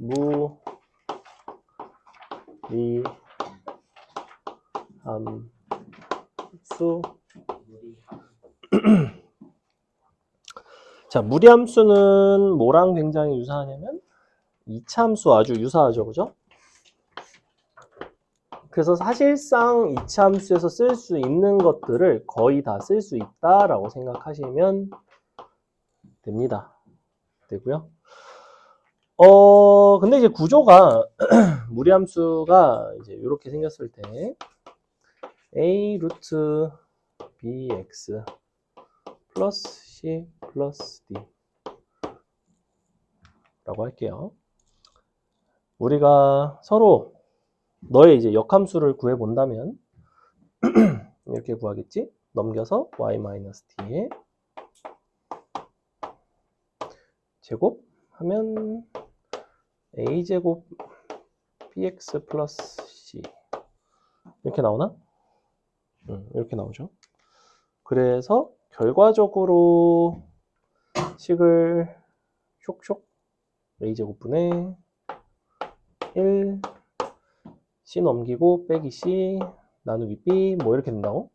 무리함수. 자, 무리함수는 뭐랑 굉장히 유사하냐면 2차 함수 아주 유사하죠, 그죠? 그래서 사실상 2차 함수에서 쓸 수 있는 것들을 거의 다 쓸 수 있다라고 생각하시면 됩니다. 되고요. 근데 이제 구조가 무리함수가 이제 이렇게 생겼을 때 a 루트 bx 플러스 c 플러스 d 라고 할게요. 우리가 서로 너의 이제 역함수를 구해 본다면 이렇게 구하겠지? 넘겨서 y-d에 제곱 하면 a제곱 bx 플러스 c 이렇게 나오나? 이렇게 나오죠. 그래서 결과적으로 식을 쇽쇽 a제곱분의 1 c 넘기고 빼기 c 나누기 b 뭐 이렇게 된다고.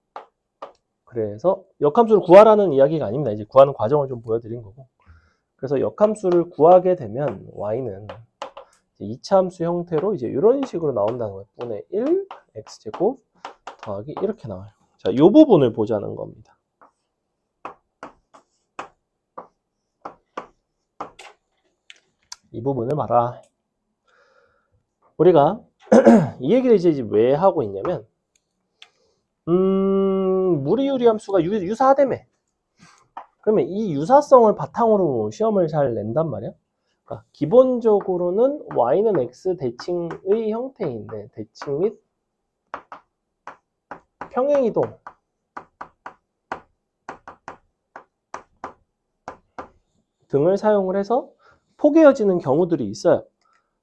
그래서 역함수를 구하라는 이야기가 아닙니다. 이제 구하는 과정을 좀 보여드린 거고. 그래서 역함수를 구하게 되면 y는 2차 함수 형태로 이제 이런 식으로 나온다는 거예요. 분의 1 x제곱 더하기 이렇게 나와요. 자, 이 부분을 보자는 겁니다. 이 부분을 봐라. 우리가 이 얘기를 이제 왜 하고 있냐면 무리유리 함수가 유사하다며. 그러면 이 유사성을 바탕으로 시험을 잘 낸단 말이야. 그러니까 기본적으로는 y는 x 대칭의 형태인데 대칭 및 평행이동 등을 사용을 해서 포개어지는 경우들이 있어요.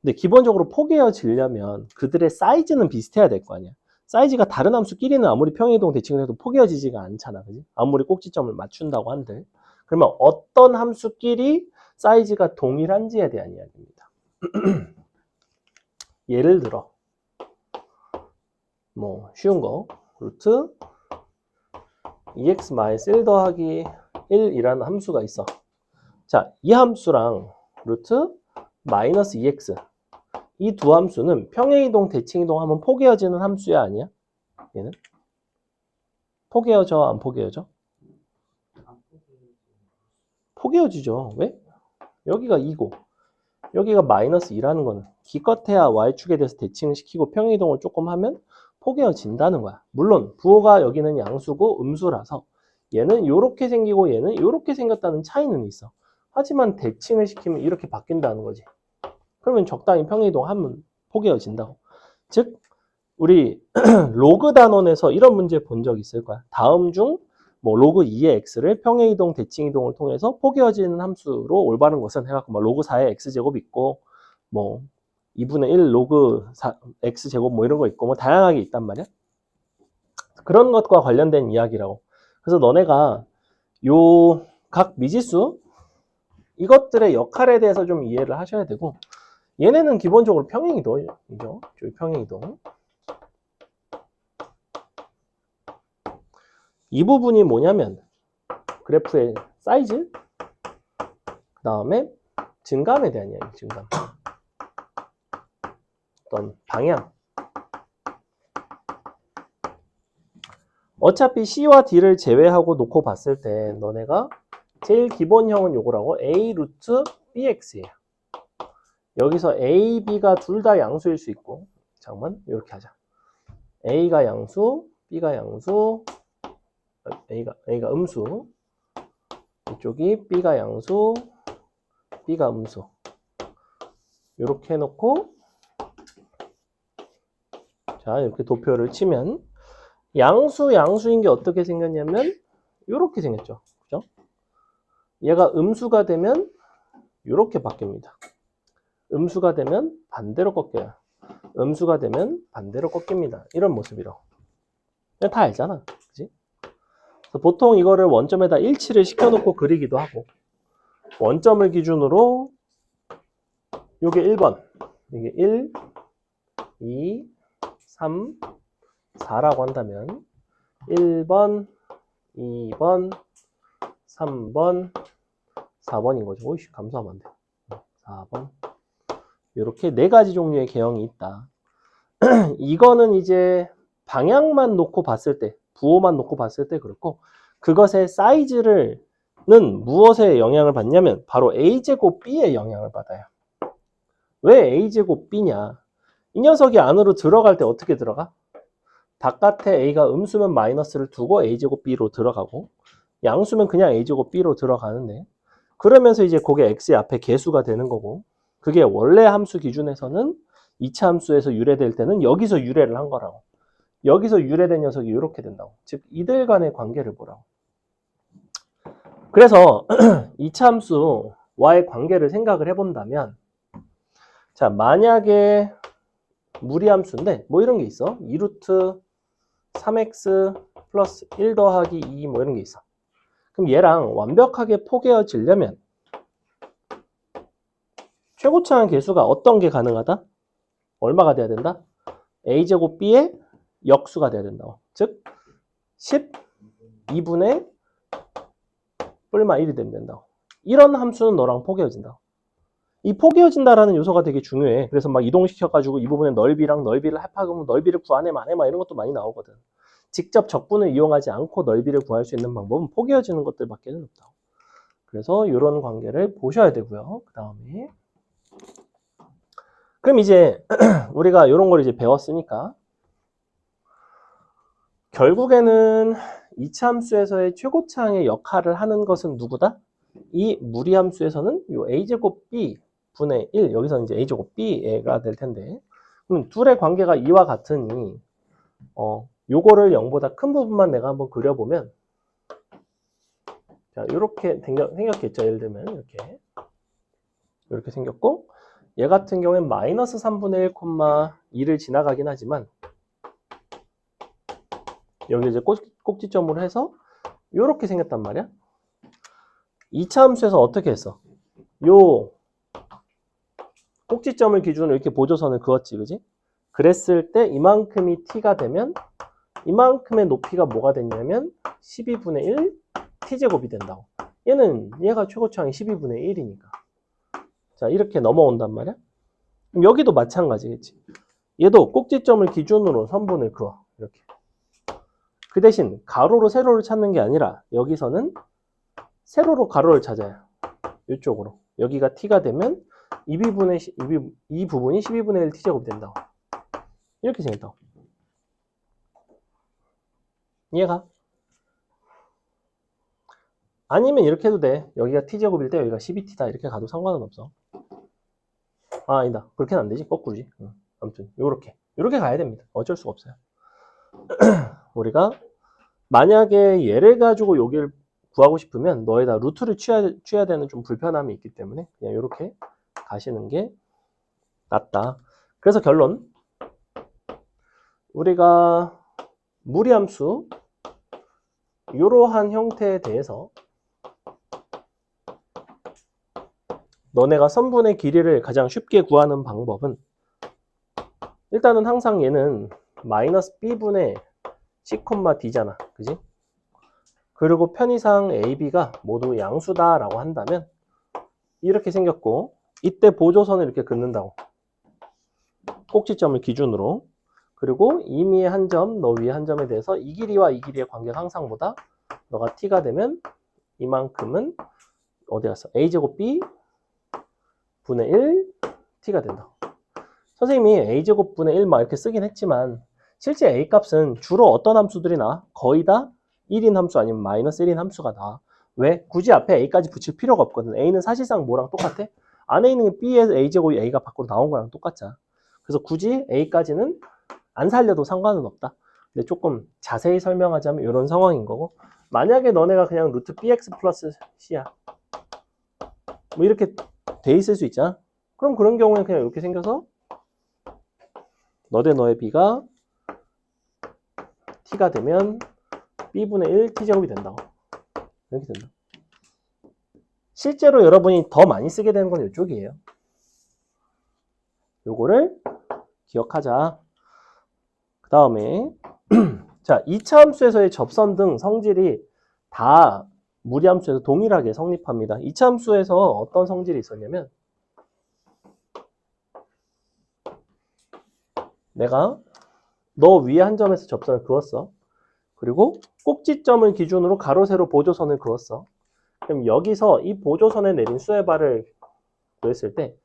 근데 기본적으로 포개어지려면 그들의 사이즈는 비슷해야 될 거 아니야. 사이즈가 다른 함수끼리는 아무리 평행이동 대칭을 해도 포개어지지가 않잖아. 그지? 아무리 꼭지점을 맞춘다고 한들. 그러면 어떤 함수끼리 사이즈가 동일한지에 대한 이야기입니다. 예를 들어 뭐 쉬운 거 루트 2x-1 더하기 1이라는 함수가 있어. 자, 이 함수랑 루트 마이너스 2x 이 두 함수는 평행이동 대칭이동 하면 포개어지는 함수야 아니야? 얘는? 포개어져 안 포개어져? 포개어지죠. 왜? 여기가 2고 여기가 마이너스 2라는 거는 기껏해야 y축에 대해서 대칭을 시키고 평행이동을 조금 하면 포개어진다는 거야. 물론 부호가 여기는 양수고 음수라서 얘는 이렇게 생기고 얘는 이렇게 생겼다는 차이는 있어. 하지만 대칭을 시키면 이렇게 바뀐다는 거지. 그러면 적당히 평행이동하면 포개어진다고. 즉 우리 로그 단원에서 이런 문제 본 적 있을 거야. 다음 중 뭐 로그 2의 x를 평행이동 대칭이동을 통해서 포개어지는 함수로 올바른 것은 해갖고 뭐 로그 4의 x제곱 있고 뭐 2분의 1 로그 4, x제곱 뭐 이런 거 있고 뭐 다양하게 있단 말이야. 그런 것과 관련된 이야기라고. 그래서 너네가 요 각 미지수 이것들의 역할에 대해서 좀 이해를 하셔야 되고 얘네는 기본적으로 평행이동이죠. 평행이동. 이 부분이 뭐냐면 그래프의 사이즈 그 다음에 증감에 대한 이야기. 증감. 어떤 방향. 어차피 C와 D를 제외하고 놓고 봤을 때 너네가 제일 기본형은 요거라고 A 루트 BX예요. 여기서 A, B가 둘 다 양수일 수 있고 잠깐만 이렇게 하자. A가 양수, B가 양수, A가 음수, 이쪽이 B가 양수, B가 음수. 이렇게 해놓고 자 이렇게 도표를 치면 양수인 게 어떻게 생겼냐면 이렇게 생겼죠. 그죠? 얘가 음수가 되면 이렇게 바뀝니다. 음수가 되면 반대로 꺾여요. 음수가 되면 반대로 꺾입니다. 이런 모습이로. 다 알잖아. 그치? 그래서 보통 이거를 원점에다 일치를 시켜놓고 그리기도 하고 원점을 기준으로 요게 1번. 이게 1, 2, 3, 4라고 한다면 1번, 2번, 3번, 4번인 거죠. 오이씨, 감소하면 안 돼. 4번. 이렇게 네 가지 종류의 개형이 있다. 이거는 이제 방향만 놓고 봤을 때, 부호만 놓고 봤을 때 그렇고, 그것의 사이즈는 무엇에 영향을 받냐면 바로 a제곱 b에 영향을 받아요. 왜 a제곱 b냐? 이 녀석이 안으로 들어갈 때 어떻게 들어가? 바깥에 a가 음수면 마이너스를 두고 a제곱 b로 들어가고, 양수면 그냥 a제곱 b로 들어가는데, 그러면서 이제 그게 x의 앞에 개수가 되는 거고, 그게 원래 함수 기준에서는 2차 함수에서 유래될 때는 여기서 유래를 한 거라고. 여기서 유래된 녀석이 이렇게 된다고. 즉 이들 간의 관계를 보라고. 그래서 2차 함수와의 관계를 생각을 해본다면, 자, 만약에 무리함수인데 뭐 이런 게 있어. 2루트 3x 플러스 1 더하기 2 뭐 이런 게 있어. 그럼 얘랑 완벽하게 포개어지려면 최고차항 계수가 어떤 게 가능하다? 얼마가 돼야 된다? a제곱 b의 역수가 돼야 된다고. 즉 12분의 뿔마 1이 되면 된다고. 이런 함수는 너랑 포개어진다. 이 포개어진다라는 요소가 되게 중요해. 그래서 막 이동시켜가지고 이 부분의 넓이랑 넓이를 합하면 넓이를 구하네 마네 막 이런 것도 많이 나오거든. 직접 적분을 이용하지 않고 넓이를 구할 수 있는 방법은 포개어지는 것들밖에는 없다. 그래서 이런 관계를 보셔야 되고요. 그 다음에 그럼 이제 우리가 이런 걸 이제 배웠으니까 결국에는 이차함수에서의 최고차항의 역할을 하는 것은 누구다? 이 무리함수에서는 이 a제곱 b 분의 1 여기서는 이제 a제곱 b가 될 텐데 그럼 둘의 관계가 이와 같으니 요거를 0보다 큰 부분만 내가 한번 그려보면 자 이렇게 생겼겠죠. 예를 들면 이렇게 생겼고 얘 같은 경우엔 마이너스 3분의 1, 2를 지나가긴 하지만 여기 이제 꼭지점으로 해서 이렇게 생겼단 말이야. 2차 함수에서 어떻게 했어? 요 꼭지점을 기준으로 이렇게 보조선을 그었지, 그지? 그랬을 때 이만큼이 t가 되면 이만큼의 높이가 뭐가 됐냐면 12분의 1 t제곱이 된다고. 얘가 최고차항이 12분의 1이니까. 자, 이렇게 넘어온단 말이야. 그럼 여기도 마찬가지겠지. 얘도 꼭지점을 기준으로 선분을 그어. 이렇게. 그 대신 가로로 세로를 찾는 게 아니라 여기서는 세로로 가로를 찾아요. 이쪽으로. 여기가 t가 되면 이 부분이 12분의 1 t제곱이 된다고. 이렇게 생겼다고. 이해가? 아니면 이렇게 해도 돼. 여기가 t제곱일 때 여기가 12t다. 이렇게 가도 상관은 없어. 아, 아니다. 그렇게는 안 되지. 거꾸로지. 아무튼 요렇게 가야 됩니다. 어쩔 수가 없어요. 우리가 만약에 얘를 가지고 여기를 구하고 싶으면 너에다 루트를 취해야 되는 좀 불편함이 있기 때문에 그냥 이렇게 가시는 게 낫다. 그래서 결론 우리가 무리함수 이러한 형태에 대해서 너네가 선분의 길이를 가장 쉽게 구하는 방법은 일단은 항상 얘는 마이너스 b분의 c, d잖아. 그지? 그리고 편의상 a, b가 모두 양수다 라고 한다면 이렇게 생겼고 이때 보조선을 이렇게 긋는다고. 꼭지점을 기준으로. 그리고 이미의 한 점, 너 위의 한 점에 대해서 이 길이와 이 길이의 관계가 항상 뭐다? 너가 t가 되면 이만큼은 어디 갔어? a제곱 b 분의 1 t가 된다. 선생님이 a제곱 분의 1 막 이렇게 쓰긴 했지만 실제 a 값은 주로 어떤 함수들이 나와? 거의 다 1인 함수 아니면 마이너스 1인 함수가 나와. 왜? 굳이 앞에 a까지 붙일 필요가 없거든. a는 사실상 뭐랑 똑같아? 안에 있는 b의 a제곱이 a가 밖으로 나온 거랑 똑같잖아. 그래서 굳이 a까지는 안 살려도 상관은 없다. 근데 조금 자세히 설명하자면 이런 상황인 거고 만약에 너네가 그냥 루트 bx 플러스 c야 뭐 이렇게 돼 있을 수 있잖아. 그럼 그런 경우에 그냥 이렇게 생겨서 너 대 너의 b가 t가 되면 b분의 1 t제곱이 된다고. 이렇게 된다. 실제로 여러분이 더 많이 쓰게 되는 건 이쪽이에요. 요거를 기억하자. 그 다음에 자, 2차 함수에서의 접선 등 성질이 다 무리함수에서 동일하게 성립합니다. 2차 함수에서 어떤 성질이 있었냐면 내가 너 위에 한 점에서 접선을 그었어. 그리고 꼭지점을 기준으로 가로 세로 보조선을 그었어. 그럼 여기서 이 보조선에 내린 수의 발을 구했을 때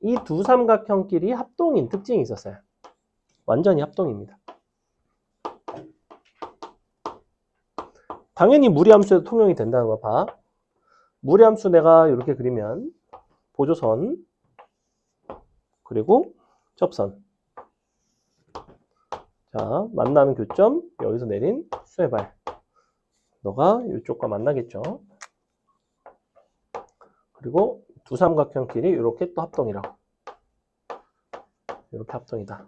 이 두 삼각형끼리 합동인 특징이 있었어요. 완전히 합동입니다. 당연히 무리함수에도 통용이 된다는 거 봐. 무리함수 내가 이렇게 그리면 보조선 그리고 접선. 자, 만나는 교점, 여기서 내린 수의 발. 너가 이쪽과 만나겠죠. 그리고 두 삼각형끼리 이렇게 또 합동이라고. 이렇게 합동이다.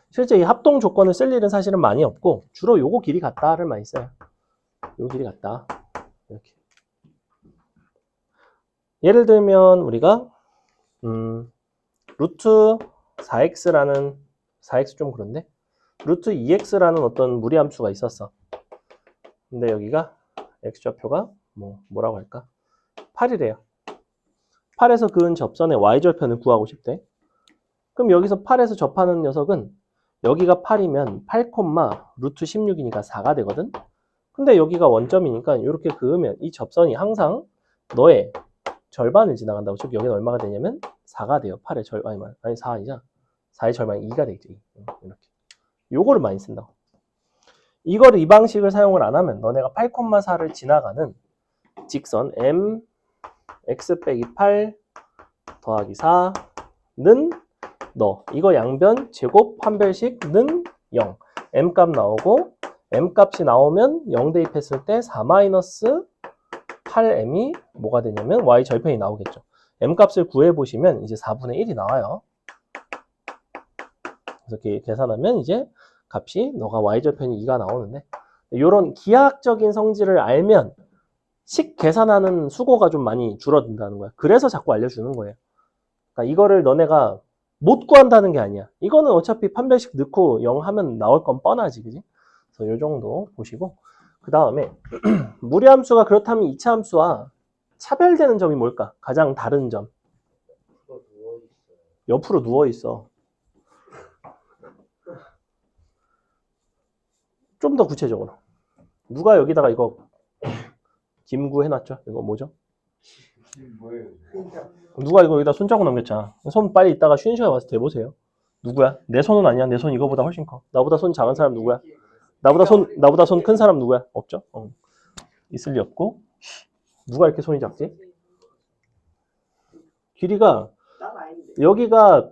실제 이 합동 조건을 쓸 일은 사실은 많이 없고 주로 요거 길이 같다를 많이 써요. 요 길이 같다. 이렇게. 예를 들면 우리가 루트 4x라는 4x 좀 그런데 루트 2x라는 어떤 무리함수가 있었어. 근데 여기가 x좌표가 뭐라고 할까? 8이래요. 8에서 그은 접선의 y절편을 구하고 싶대. 그럼 여기서 8에서 접하는 녀석은 여기가 8이면 8, 루트 16이니까 4가 되거든. 근데 여기가 원점이니까 이렇게 그으면 이 접선이 항상 너의 절반을 지나간다고. 즉 여기는 얼마가 되냐면 4가 돼요. 8의 절반 아니 4 아니잖아. 4의 절반이 2가 되겠죠. 이렇게. 요거를 많이 쓴다고. 이거를 이 방식을 사용을 안 하면 너네가 8, 4를 지나가는 직선 m x 빼기 8 더하기 4는 너 이거 양변 제곱 판별식는 0 m 값 나오고 m 값이 나오면 0 대입했을 때 4 마이너스 8m이 뭐가 되냐면 y 절편이 나오겠죠. m 값을 구해보시면 이제 4분의 1이 나와요. 그래서 이렇게 계산하면 이제 값이 너가 y 절편이 2가 나오는데 이런 기하학적인 성질을 알면 식 계산하는 수고가 좀 많이 줄어든다는 거야. 그래서 자꾸 알려주는 거예요. 그러니까 이거를 너네가 못 구한다는 게 아니야. 이거는 어차피 판별식 넣고 0 하면 나올 건 뻔하지, 그지? 그래서 이 정도 보시고 그 다음에 무리함수가 그렇다면 2차 함수와 차별되는 점이 뭘까? 가장 다른 점. 옆으로 누워있어. 좀 더 구체적으로. 누가 여기다가 이거 김구 해놨죠? 이거 뭐죠? 뭐예요? 누가 이거 여기다 손자국 넘겼잖아. 손 빨리 이따가 쉬는 시간에 와서 대보세요. 누구야? 내 손은 아니야. 내 손 이거보다 훨씬 커. 나보다 손 작은 사람 누구야? 나보다 손 큰 사람 누구야? 없죠? 있을 리 없고. 누가 이렇게 손이 작지? 길이가 여기가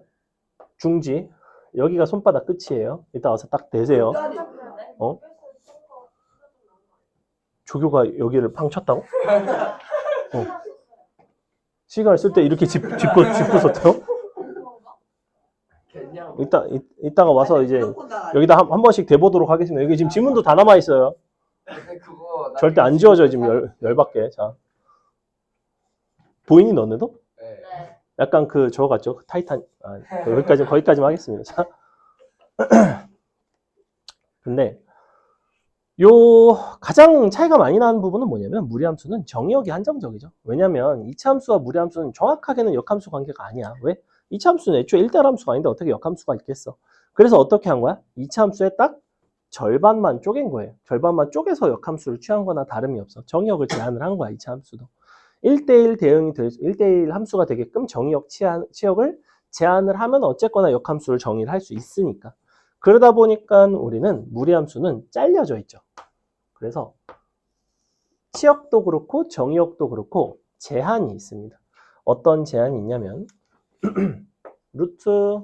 중지, 여기가 손바닥 끝이에요. 이따 와서 딱 대세요. 조교가 여기를 팡 쳤다고? 시간을 쓸 때 이렇게 짚고 썼대요? 이따가 와서 이제 여기다 한 번씩 대보도록 하겠습니다. 여기 지금 지문도 다 남아 있어요. 절대 안 지워져요. 지금 열받게. 자, 보이니 너네도? 네. 약간 저거 같죠? 타이탄. 거기까지만 하겠습니다. 자, 근데 요 가장 차이가 많이 나는 부분은 뭐냐면 무리함수는 정의역이 한정적이죠. 왜냐면 2차 함수와 무리함수는 정확하게는 역함수 관계가 아니야. 왜? 2차 함수는 애초에 1대1 함수가 아닌데 어떻게 역함수가 있겠어? 그래서 어떻게 한 거야? 2차 함수에 딱 절반만 쪼갠 거예요. 절반만 쪼개서 역함수를 취한 거나 다름이 없어. 정의역을 제한을 한 거야. 2차 함수도. 1대1 대응이 1대1 함수가 되게끔 정의역 치역을 제한을 하면 어쨌거나 역함수를 정의를 할 수 있으니까. 그러다 보니까 우리는 무리함수는 잘려져 있죠. 그래서 치역도 그렇고 정의역도 그렇고 제한이 있습니다. 어떤 제한이 있냐면 루트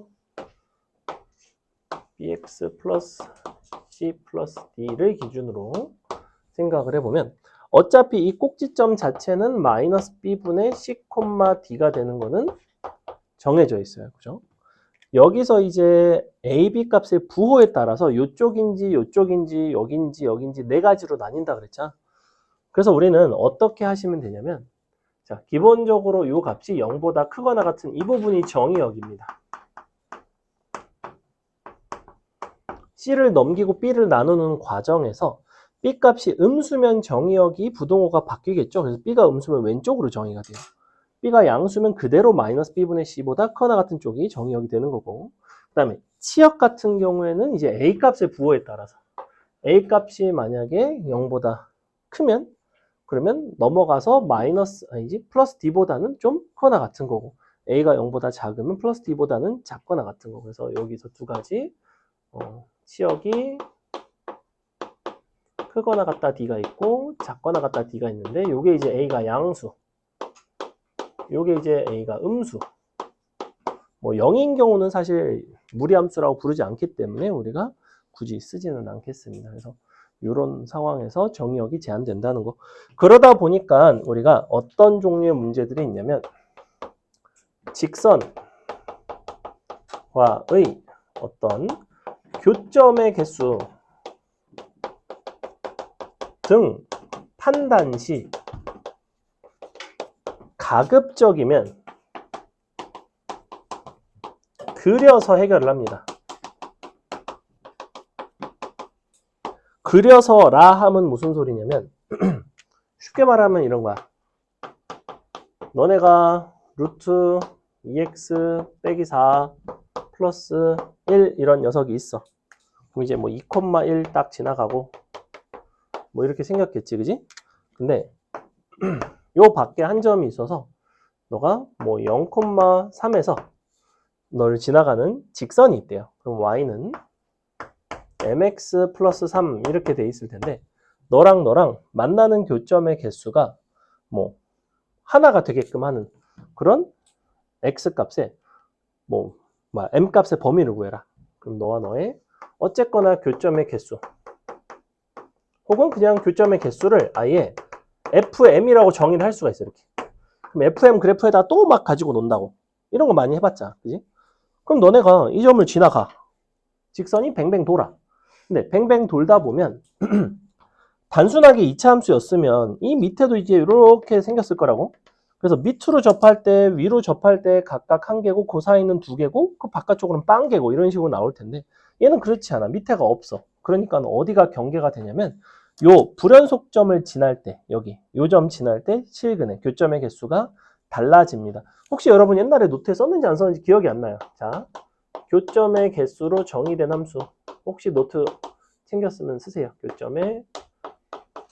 bx 플러스 c 플러스 d를 기준으로 생각을 해보면 어차피 이 꼭지점 자체는 마이너스 b분의 c, d가 되는 거는 정해져 있어요. 그죠? 여기서 이제 a, b 값의 부호에 따라서 이쪽인지 이쪽인지 여긴지 네 가지로 나뉜다 그랬죠. 그래서 우리는 어떻게 하시면 되냐면 자, 기본적으로 이 값이 0보다 크거나 같은 이 부분이 정의역입니다. C를 넘기고 B를 나누는 과정에서 B 값이 음수면 정의역이 부동호가 바뀌겠죠. 그래서 B가 음수면 왼쪽으로 정의가 돼요. B가 양수면 그대로 마이너스 B분의 C보다 크거나 같은 쪽이 정의역이 되는 거고, 그 다음에 치역 같은 경우에는 이제 A 값의 부호에 따라서 A 값이 만약에 0보다 크면 그러면 넘어가서 플러스 D보다는 좀 크거나 같은 거고, A가 0보다 작으면 플러스 D보다는 작거나 같은 거고. 그래서 여기서 두 가지 치역이 크거나 같다 D가 있고 작거나 같다 D가 있는데, 요게 이제 A가 양수, 요게 이제 A가 음수. 뭐 0인 경우는 사실 무리함수라고 부르지 않기 때문에 우리가 굳이 쓰지는 않겠습니다. 그래서 이런 상황에서 정의역이 제한된다는 거. 그러다 보니까 우리가 어떤 종류의 문제들이 있냐면, 직선과의 어떤 교점의 개수 등 판단 시 가급적이면 그려서 해결을 합니다. 그려서라 하면 무슨 소리냐면 쉽게 말하면 이런 거야. 너네가 루트 2x 빼기 4 플러스 1 이런 녀석이 있어. 그럼 이제 뭐 2,1 딱 지나가고 뭐 이렇게 생겼겠지, 그지? 근데 요 밖에 한 점이 있어서 너가 뭐 0,3에서 너를 지나가는 직선이 있대요. 그럼 y는 mx 플러스 3 이렇게 돼 있을 텐데, 너랑 만나는 교점의 개수가 뭐 하나가 되게끔 하는 그런 x 값에 m 값의 범위를 구해라. 그럼 너와 너의 어쨌거나 교점의 개수, 혹은 그냥 교점의 개수를 아예 fm이라고 정의를 할 수가 있어. 이렇게. 그럼 fm 그래프에다 또 막 가지고 논다고. 이런 거 많이 해봤자, 그지? 그럼 너네가 이 점을 지나가. 직선이 뱅뱅 돌아. 근데 뱅뱅 돌다 보면 단순하게 2차 함수였으면 이 밑에도 이제 이렇게 생겼을 거라고. 그래서 밑으로 접할 때, 위로 접할 때 각각 한 개고, 그 사이는 두 개고, 그 바깥쪽으로는 빵 개고, 이런 식으로 나올 텐데, 얘는 그렇지 않아. 밑에가 없어. 그러니까 어디가 경계가 되냐면, 요 불연속점을 지날 때, 여기 요 점 지날 때 실근의 교점의 개수가 달라집니다. 혹시 여러분 옛날에 노트에 썼는지 안 썼는지 기억이 안 나요. 자, 교점의 개수로 정의된 함수. 혹시 노트 챙겼으면 쓰세요. 교점의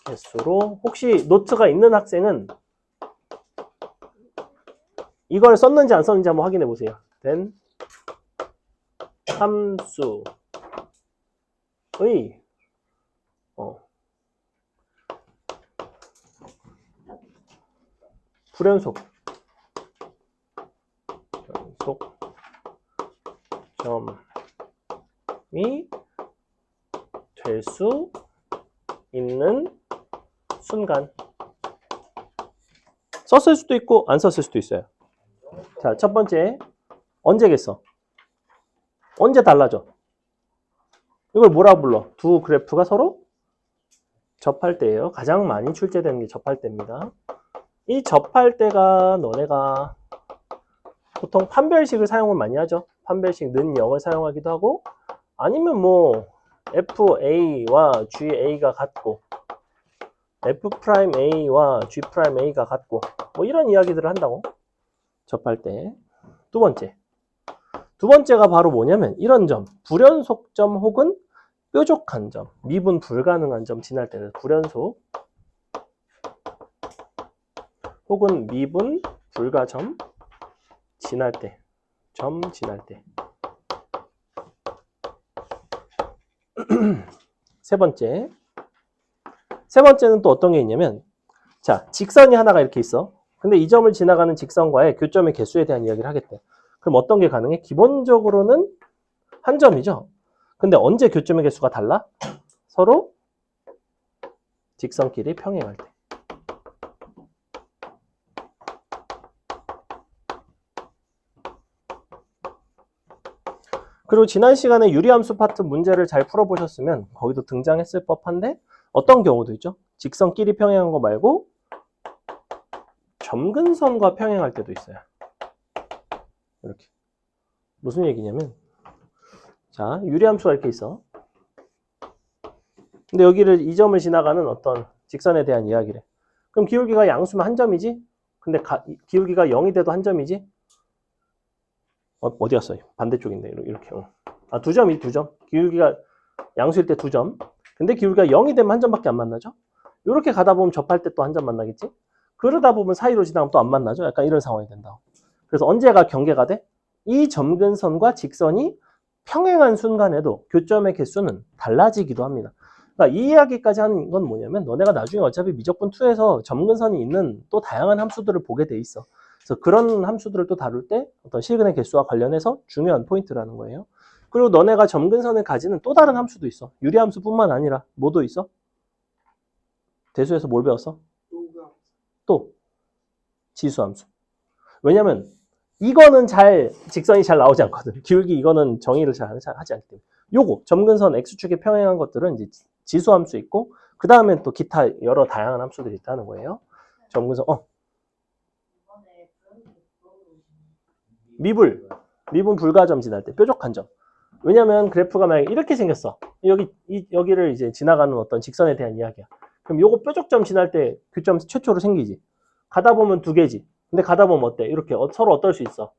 개수로. 혹시 노트가 있는 학생은 이걸 썼는지 안 썼는지 한번 확인해 보세요. 된 함수의 불연속 점이 될 수 있는 순간. 썼을 수도 있고 안 썼을 수도 있어요. 자, 첫 번째, 언제겠어? 언제 달라져? 이걸 뭐라고 불러? 두 그래프가 서로 접할 때예요. 가장 많이 출제되는 게 접할 때입니다. 이 접할 때가 너네가 보통 판별식을 사용을 많이 하죠. 판별식 는 0을 사용하기도 하고, 아니면 뭐 FA와 GA가 같고 F'A와 G'A가 같고 뭐 이런 이야기들을 한다고. 접할 때. 두 번째가 바로 뭐냐면 이런 점, 불연속점 혹은 뾰족한 점, 미분 불가능한 점 지날 때는 불연속 혹은 미분 불가점 지날 때, 점 지날 때. 세 번째는 또 어떤 게 있냐면, 자, 직선이 하나가 이렇게 있어. 근데 이 점을 지나가는 직선과의 교점의 개수에 대한 이야기를 하겠대. 그럼 어떤 게 가능해? 기본적으로는 한 점이죠. 근데 언제 교점의 개수가 달라? 서로 직선끼리 평행할 때. 그리고 지난 시간에 유리함수 파트 문제를 잘 풀어보셨으면 거기도 등장했을 법한데, 어떤 경우도 있죠. 직선끼리 평행한 거 말고 점근선과 평행할 때도 있어요. 이렇게. 무슨 얘기냐면, 자, 유리함수가 이렇게 있어. 근데 여기를 이 점을 지나가는 어떤 직선에 대한 이야기래. 그럼 기울기가 양수면 한 점이지? 근데 기울기가 0이 돼도 한 점이지? 어디 갔어? 반대쪽인데, 이렇게. 아, 두 점이 두 점. 기울기가 양수일 때 두 점. 근데 기울기가 0이 되면 한 점밖에 안 만나죠? 이렇게 가다 보면 접할 때 또 한 점 만나겠지? 그러다 보면 사이로 지나가면 또 안 만나죠? 약간 이런 상황이 된다. 그래서 언제가 경계가 돼? 이 점근선과 직선이 평행한 순간에도 교점의 개수는 달라지기도 합니다. 그러니까 이 이야기까지 하는 건 뭐냐면 너네가 나중에 어차피 미적분 2에서 점근선이 있는 또 다양한 함수들을 보게 돼 있어. 그래서 그런 함수들을 또 다룰 때 어떤 실근의 개수와 관련해서 중요한 포인트라는 거예요. 그리고 너네가 점근선을 가지는 또 다른 함수도 있어. 유리함수뿐만 아니라 뭐도 있어? 대수에서 뭘 배웠어? 또 지수함수. 왜냐면 이거는 직선이 잘 나오지 않거든. 기울기 이거는 정의를 잘 하지 않기 때문에. 요거 점근선 x축에 평행한 것들은 이제 지수함수 있고 그 다음엔 또 기타 여러 다양한 함수들이 있다는 거예요. 점근선 미분 불가점 지날 때 뾰족한 점. 왜냐면 그래프가 만약에 이렇게 생겼어. 여기를 이제 지나가는 어떤 직선에 대한 이야기야. 그럼 요거 뾰족점 지날 때 교점 최초로 생기지. 가다 보면 두 개지. 근데 가다 보면 어때? 이렇게 서로 어떨 수 있어?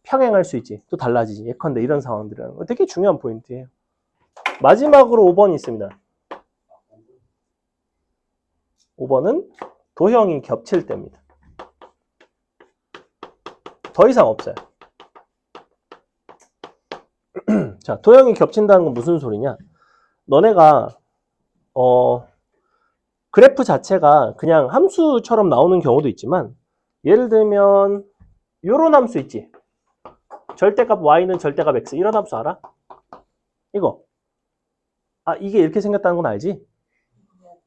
평행할 수 있지. 또 달라지지. 예컨대 이런 상황들은 되게 중요한 포인트예요. 마지막으로 5번이 있습니다. 5번은 도형이 겹칠 때입니다. 더 이상 없어요. 자, 도형이 겹친다는 건 무슨 소리냐? 너네가 그래프 자체가 그냥 함수처럼 나오는 경우도 있지만 예를 들면 요런 함수 있지. 절대값 y는 절대값 x 이런 함수 알아? 이거. 아, 이게 이렇게 생겼다는 건 알지?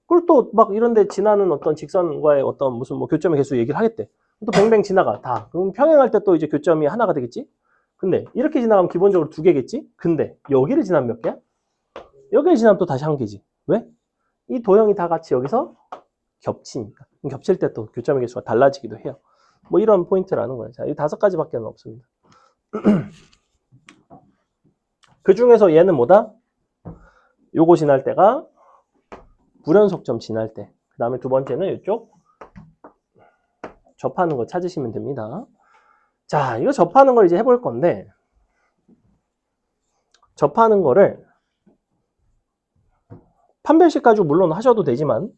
그걸 또 막 이런데 지나는 어떤 직선과의 어떤 무슨 뭐 교점의 개수 얘기를 하겠대. 또 뱅뱅 지나가 다. 그럼 평행할 때 또 이제 교점이 하나가 되겠지? 근데 이렇게 지나가면 기본적으로 두 개겠지? 근데 여기를 지나면 몇 개야? 여기를 지나면 또 다시 한 개지. 왜? 이 도형이 다 같이 여기서 겹치니까. 겹칠 때 또 교점의 개수가 달라지기도 해요. 뭐 이런 포인트라는 거예요. 자, 이 5가지밖에 없습니다. 그 중에서 얘는 뭐다? 요거 지날 때가 불연속점 지날 때. 그 다음에 두 번째는 이쪽 접하는 거 찾으시면 됩니다. 자, 이거 접하는 걸 이제 해볼 건데 접하는 거를 판별식 가지고 물론 하셔도 되지만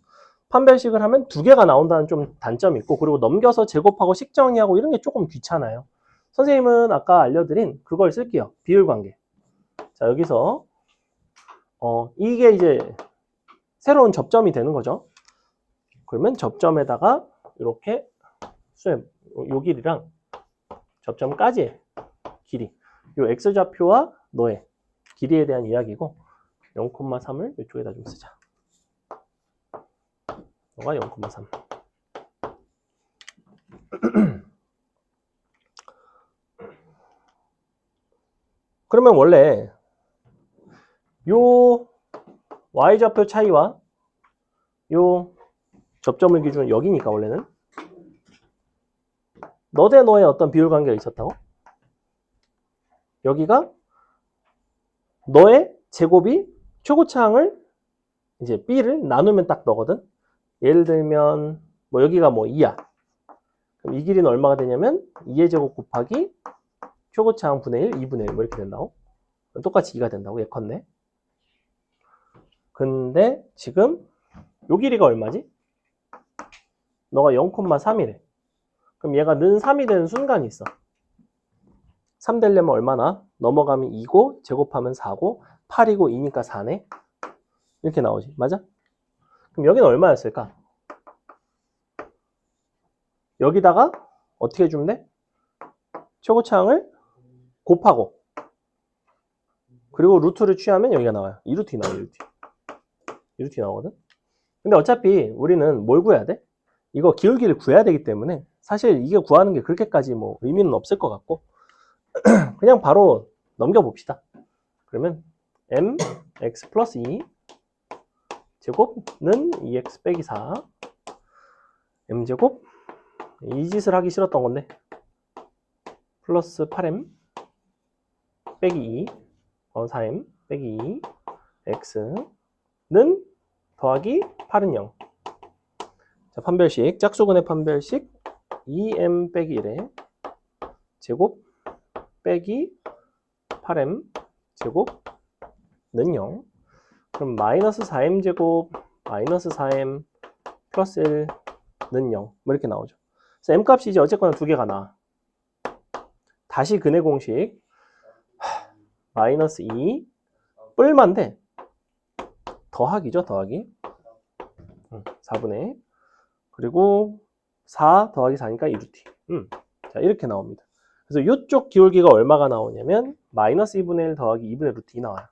판별식을 하면 두 개가 나온다는 좀 단점이 있고 그리고 넘겨서 제곱하고 식정리하고 이런 게 조금 귀찮아요. 선생님은 아까 알려드린 그걸 쓸게요. 비율관계. 자, 여기서 이게 이제 새로운 접점이 되는 거죠. 그러면 접점에다가 이렇게 요 길이랑 접점까지의 길이 요 x좌표와 너의 길이에 대한 이야기고 0,3을 이쪽에다 좀 쓰자. 너가 0,3. 그러면 원래 요 y좌표 차이와 요 접점을 기준으로 여기니까 원래는 너 대 너의 어떤 비율 관계가 있었다고? 여기가 너의 제곱이 최고차항을 이제 b를 나누면 딱 너거든. 예를 들면 뭐 여기가 뭐 2야. 그럼 이 길이는 얼마가 되냐면 2의 제곱 곱하기 최고차항 분의 1, 2분의 1 뭐 이렇게 된다고. 똑같이 2가 된다고 예컨대. 근데 지금 요 길이가 얼마지? 너가 0,3이래. 그럼 얘가 는 3이 되는 순간이 있어. 3 되려면 얼마나? 넘어가면 2고 제곱하면 4고 8이고 2니까 4네. 이렇게 나오지. 맞아? 그럼 여기는 얼마였을까? 여기다가 어떻게 해주면 돼? 최고차항을 곱하고 그리고 루트를 취하면 여기가 나와요. 2루트 나와요. 2루트 나오거든. 근데 어차피 우리는 뭘 구해야 돼? 이거 기울기를 구해야 되기 때문에 사실 이게 구하는 게 그렇게까지 뭐 의미는 없을 것 같고 그냥 바로 넘겨봅시다. 그러면 mx 플러스 2 제곱은 2x 빼기 4 m제곱 이 짓을 하기 싫었던 건데 플러스 8m 빼기 2 4m 빼기 2 x는 더하기 8은 0. 자, 판별식 짝수근의 판별식 2m 빼기 1의 제곱 빼기 8m 제곱는 0. 그럼 마이너스 4m 제곱 마이너스 4m 플러스 1는 0. 뭐 이렇게 나오죠. 그래서 m 값이 이제 어쨌거나 두 개가 나와. 다시 근의 공식 마이너스 2 뿔만데 더하기죠. 더하기 4분의 그리고 4 더하기 4니까 2루트. 자, 이렇게 나옵니다. 그래서 이쪽 기울기가 얼마가 나오냐면 마이너스 2분의 1 더하기 2분의 루트 2 나와요.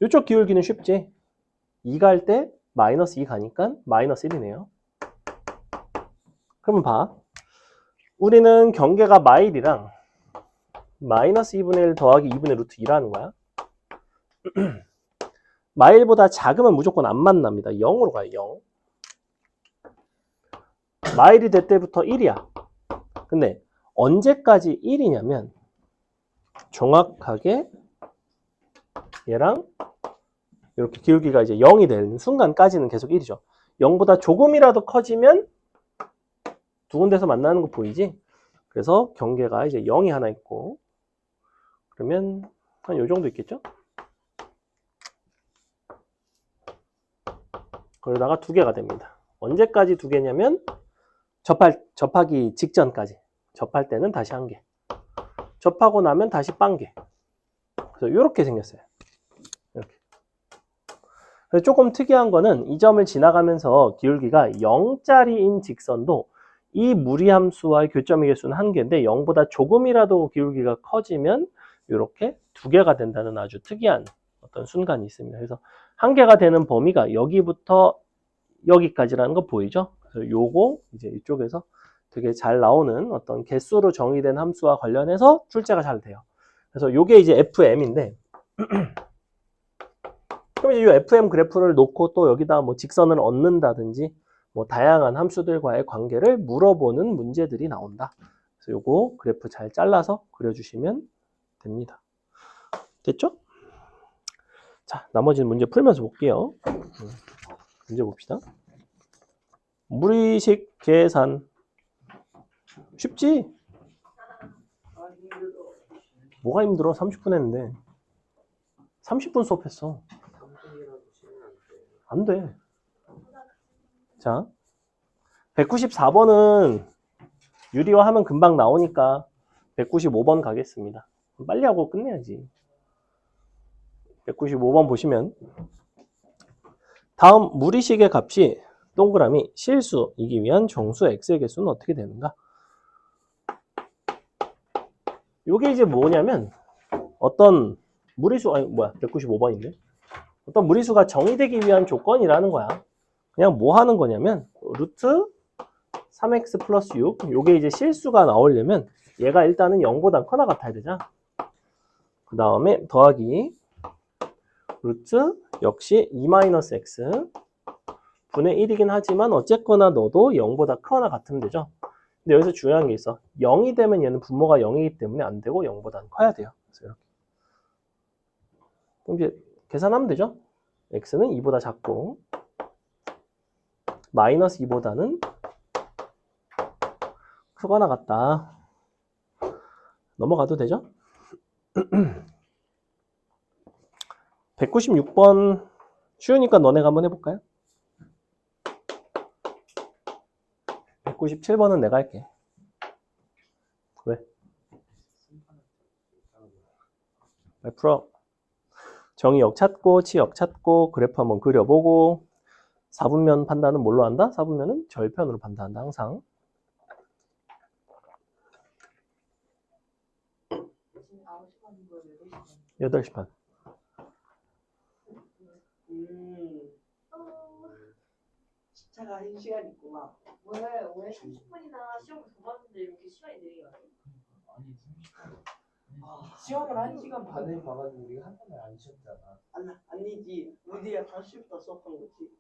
이쪽 기울기는 쉽지. 2가 할 때 마이너스 2 가니까 마이너스 1이네요. 그러면 봐. 우리는 경계가 마일이랑 마이너스 2분의 1 더하기 2분의 루트 2라는 거야. 마일보다 작으면 무조건 안 만납니다. 0으로 가요. 0. 마일이 될 때부터 1이야. 근데 언제까지 1이냐면 정확하게 얘랑 이렇게 기울기가 이제 0이 되는 순간까지는 계속 1이죠. 0보다 조금이라도 커지면 두 군데서 만나는 거 보이지? 그래서 경계가 이제 0이 하나 있고 그러면 한 요 정도 있겠죠? 그러다가 두 개가 됩니다. 언제까지 두 개냐면 접하기 직전까지. 접할 때는 다시 한 개. 접하고 나면 다시 빤 개. 그래서 이렇게 생겼어요. 이렇게. 그래서 조금 특이한 거는 이 점을 지나가면서 기울기가 0짜리인 직선도 이 무리함수와의 교점의 개수는 한 개인데 0보다 조금이라도 기울기가 커지면 이렇게 두 개가 된다는 아주 특이한 어떤 순간이 있습니다. 그래서 한 개가 되는 범위가 여기부터 여기까지라는 거 보이죠? 그래서 요거 이제 이쪽에서 되게 잘 나오는 어떤 개수로 정의된 함수와 관련해서 출제가 잘 돼요. 그래서 요게 이제 FM인데 그럼 이제 이 FM 그래프를 놓고 또 여기다 뭐 직선을 얻는다든지 뭐 다양한 함수들과의 관계를 물어보는 문제들이 나온다. 그래서 요거 그래프 잘 잘라서 그려주시면 됩니다. 됐죠? 자, 나머지는 문제 풀면서 볼게요. 문제 봅시다. 무리식 계산. 쉽지? 뭐가 힘들어? 30분 했는데. 30분 수업했어. 안 돼. 자, 194번은 유리화 하면 금방 나오니까 195번 가겠습니다. 빨리 하고 끝내야지. 195번 보시면 다음 무리식의 값이 동그라미 실수이기 위한 정수 x의 개수는 어떻게 되는가? 이게 이제 뭐냐면 어떤 무리수, 아니 뭐야 195번인데 어떤 무리수가 정의되기 위한 조건이라는 거야. 그냥 뭐 하는 거냐면 루트 3x 플러스 6 요게 이제 실수가 나오려면 얘가 일단은 0보다 커나 같아야 되잖아. 그 다음에 더하기 루트 역시 2-x 분의 1이긴 하지만 어쨌거나 너도 0보다 크거나 같으면 되죠. 근데 여기서 중요한 게 있어. 0이 되면 얘는 분모가 0이기 때문에 안 되고 0보다는 커야 돼요. 그래서 이렇게. 그럼 이제 계산하면 되죠. x는 2보다 작고 마이너스 2보다는 크거나 같다. 넘어가도 되죠? 196번 쉬우니까 너네가 한번 해볼까요? 197번은 내가 할게. 왜? 왜 풀어? 정의역 찾고 치역 찾고 그래프 한번 그려보고 4분면 판단은 뭘로 한다? 4분면은 절편으로 판단한다 항상. 8시 반. 시차가 1시간 있구나. 왜 30분이나 시험을 더 봤는데 이렇게 시간이 느리게 가지? 아니 30분. 시험을 1시간 반을 봐가지고 우리가 한 번을 안 쉬었잖아. 아니지. 우리가 다 쉽다 수업한 거지.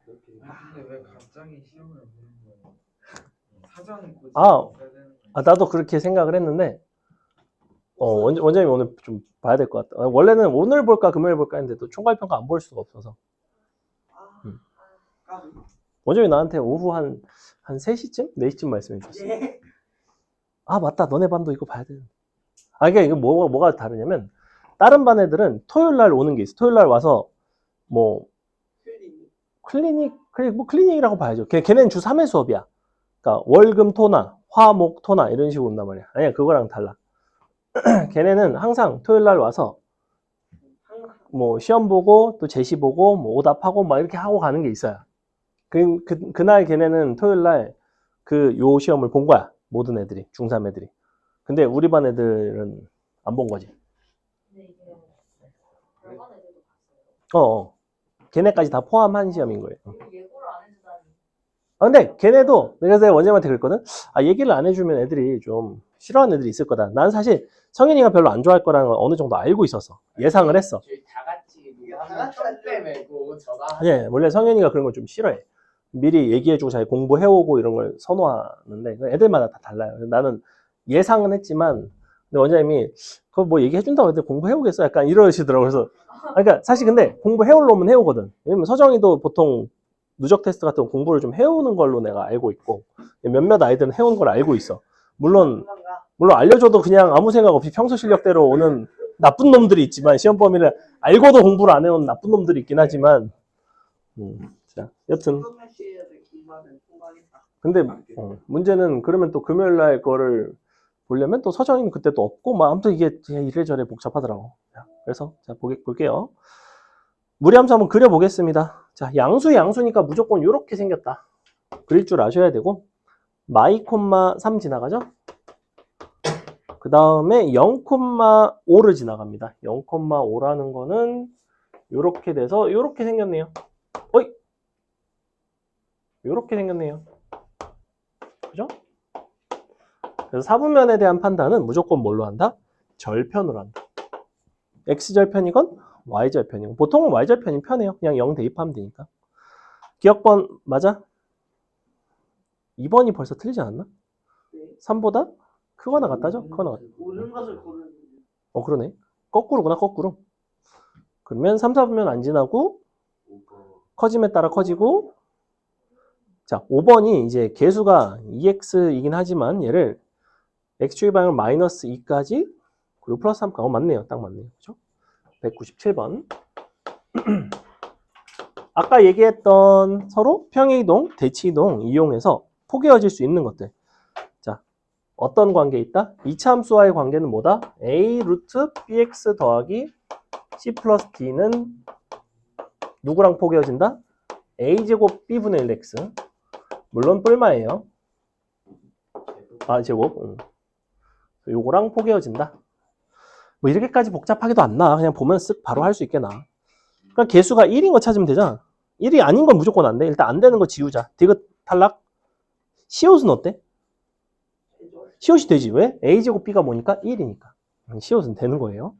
근데 왜 갑자기 시험을 보는 거예요? 사전이 곧 아, 있어야 되는 거예요. 나도 그렇게 생각을 했는데 원장님이 오늘 좀 봐야 될 것 같다. 원래는 오늘 볼까 금요일 볼까 했는데 또 총괄평가 안 볼 수가 없어서 까비. 원장님이 나한테 오후 한 3시쯤? 4시쯤 말씀해 주셨어요. 예. 아 맞다 너네 반도 이거 봐야 되는데. 이게 뭐가 다르냐면 다른 반 애들은 토요일 날 오는 게 있어. 토요일 날 와서 뭐 클리닉이라고 봐야죠. 걔네는 주 3회 수업이야. 그러니까 월금 토나 화목 토나 이런 식으로 온단 말이야. 아니야 그거랑 달라. 걔네는 항상 토요일 날 와서 뭐 시험 보고 또 제시 보고 뭐 오답하고 막 이렇게 하고 가는 게 있어요. 그날 걔네는 토요일 날 요 시험을 본 거야. 모든 애들이 중3 애들이. 근데 우리 반 애들은 안 본 거지. 근데 이게 별반 애들도 봤어요. 걔네까지 다 포함한 시험인 거예요. 이거 예고를 안 해주다니. 근데 걔네도 내가 원장님한테 그랬거든. 얘기를 안 해주면 애들이 좀 싫어하는 애들이 있을 거다. 난 사실 성현이가 별로 안 좋아할 거라는 걸 어느 정도 알고 있었어. 예상을 했어. 저희 다 같이 누구 다 한명 같이 평대 메고 전화. 예, 원래 성현이가 그런 걸 좀 싫어해. 미리 얘기해주고 자기 공부해오고 이런 걸 선호하는데 애들마다 다 달라요. 나는 예상은 했지만 근데 원장님이 그거 뭐 얘기해준다고 애들 공부해오겠어? 약간 이러시더라고요. 그래서 그러니까 사실 근데 공부해올 놈은 해오거든. 왜냐면 서정이도 보통 누적 테스트 같은 거 공부를 좀 해오는 걸로 내가 알고 있고 몇몇 아이들은 해오는 걸 알고 있어. 물론 알려줘도 그냥 아무 생각 없이 평소 실력대로 오는 나쁜 놈들이 있지만 시험 범위를 알고도 공부를 안 해온 나쁜 놈들이 있긴 하지만 자, 여튼 근데 문제는 그러면 또 금요일 날 거를 보려면 또 서정이는 그때 또 없고 막 아무튼 이게 이래저래 복잡하더라고. 자, 그래서 자 볼게요. 무리함수 한번 그려보겠습니다. 자, 양수니까 무조건 이렇게 생겼다. 그릴 줄 아셔야 되고 마이 콤마 3 지나가죠? 그 다음에 0,5를 지나갑니다. 0,5라는 거는 이렇게 돼서 이렇게 생겼네요. 어이! 이렇게 생겼네요. 그죠? 그래서 사분면에 대한 판단은 무조건 뭘로 한다? 절편으로 한다. X절편이건 Y절편이건 보통은 Y절편이 편해요. 그냥 0 대입하면 되니까. 기억번 맞아? 2번이 벌써 틀리지 않았나? 3보다 크거나 같다죠? 크거나 같다. 옳은 것을 고르는 그러네. 거꾸로구나, 거꾸로. 그러면 3, 4분면 안 지나고 커짐에 따라 커지고 자, 5번이 이제 개수가 2x이긴 하지만 얘를 x축의 방향을 마이너스 2까지 그리고 플러스 3까지 맞네요. 딱 맞네요. 그렇죠? 197번. 아까 얘기했던 서로 평행이동, 대치이동 이용해서 포개어질 수 있는 것들. 자, 어떤 관계 있다? 2차 함수와의 관계는 뭐다? a 루트 bx 더하기 c 플러스 d는 누구랑 포개어진다? a제곱 b분의 1x. 물론 뿔마예요. 제곱. 요거랑 포개어진다. 뭐 이렇게까지 복잡하게도 안 나. 그냥 보면 쓱 바로 할 수 있게 나. 그러니까 개수가 1인 거 찾으면 되잖아. 1이 아닌 건 무조건 안 돼. 일단 안 되는 거 지우자. 디귿 탈락. 시옷은 어때? 시옷이 되지. 왜? a제곱 b가 뭐니까? 1이니까. 시옷은 되는 거예요.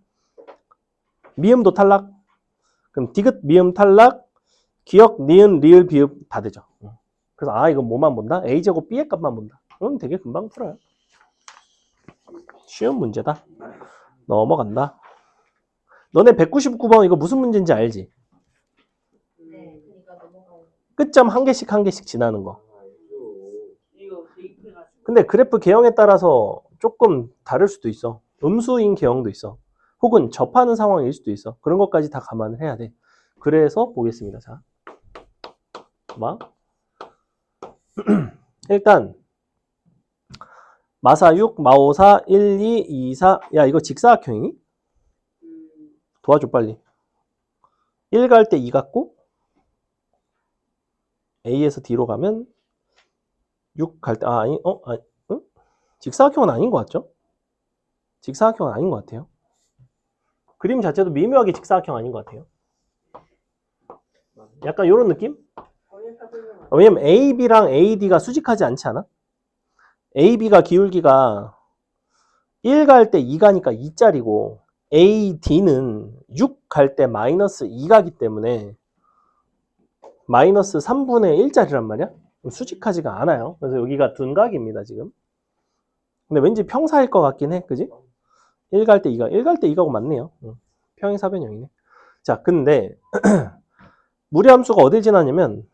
미음도 탈락. 그럼 디귿 미음 탈락. 기역, 니은, 리을, 비읍 다 되죠. 그래서 이거 뭐만 본다? a제곱 b의 값만 본다. 그럼 되게 금방 풀어요. 쉬운 문제다. 넘어간다. 너네 199번 이거 무슨 문제인지 알지? 네, 그러니까 넘어가요. 끝점 한 개씩 지나는 거. 이거 대입해가지고 근데 그래프 개형에 따라서 조금 다를 수도 있어. 음수인 개형도 있어. 혹은 접하는 상황일 수도 있어. 그런 것까지 다 감안을 해야 돼. 그래서 보겠습니다. 자, 일단 마사 6, 마오사 1, 2, 2, 4. 야, 이거 직사각형이니? 도와줘 빨리. 1 갈 때 2 같고 A에서 D로 가면 6 갈 때 응? 직사각형은 아닌 것 같죠? 직사각형은 아닌 것 같아요. 그림 자체도 미묘하게 직사각형 아닌 것 같아요. 약간 이런 느낌? 왜냐면 AB랑 AD가 수직하지 않지 않아? AB가 기울기가 1 갈 때 2 가니까 2짜리고 AD는 6 갈 때 마이너스 2 가기 때문에 마이너스 3분의 1짜리란 말이야. 수직하지가 않아요. 그래서 여기가 둔각입니다, 지금. 근데 왠지 평사일 것 같긴 해, 그지? 1 갈 때 2가, 1 갈 때 2가고 맞네요. 평행 사변형이네. 자, 근데 무리함수가 어딜 지나냐면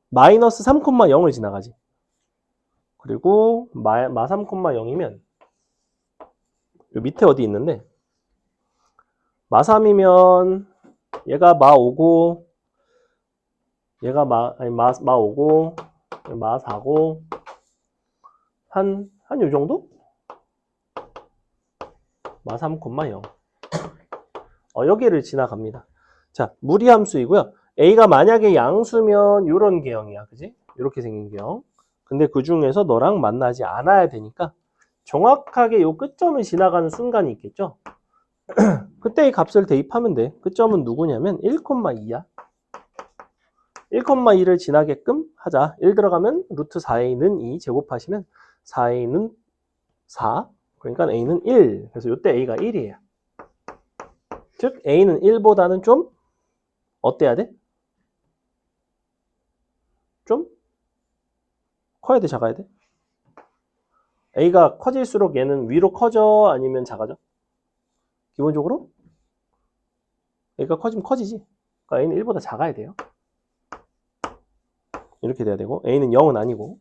마이너스 3,0을 지나가지. 그리고 마 3,0이면 요 밑에 어디 있는데 마 3이면 얘가 마 5고 얘가 마 5고 마 4고 한 요 정도? 마 3,0 여기를 지나갑니다. 자, 무리함수이고요. A가 만약에 양수면 요런 개형이야. 그지? 이렇게 생긴 개형. 근데 그 중에서 너랑 만나지 않아야 되니까 정확하게 요 끝점을 지나가는 순간이 있겠죠? 그때 이 값을 대입하면 돼. 끝점은 누구냐면 1,2야. 1,2를 지나게끔 하자. 1 들어가면 루트 4a는 2 제곱하시면 4a는 4. 그러니까 a는 1. 그래서 요때 a가 1이에요. 즉 a는 1보다는 좀 어때야 돼? 좀 커야 돼, 작아야 돼? a가 커질수록 얘는 위로 커져, 아니면 작아져? 기본적으로 a가 커지면 커지지. 그러니까 a는 1보다 작아야 돼요. 이렇게 돼야 되고 a는 0은 아니고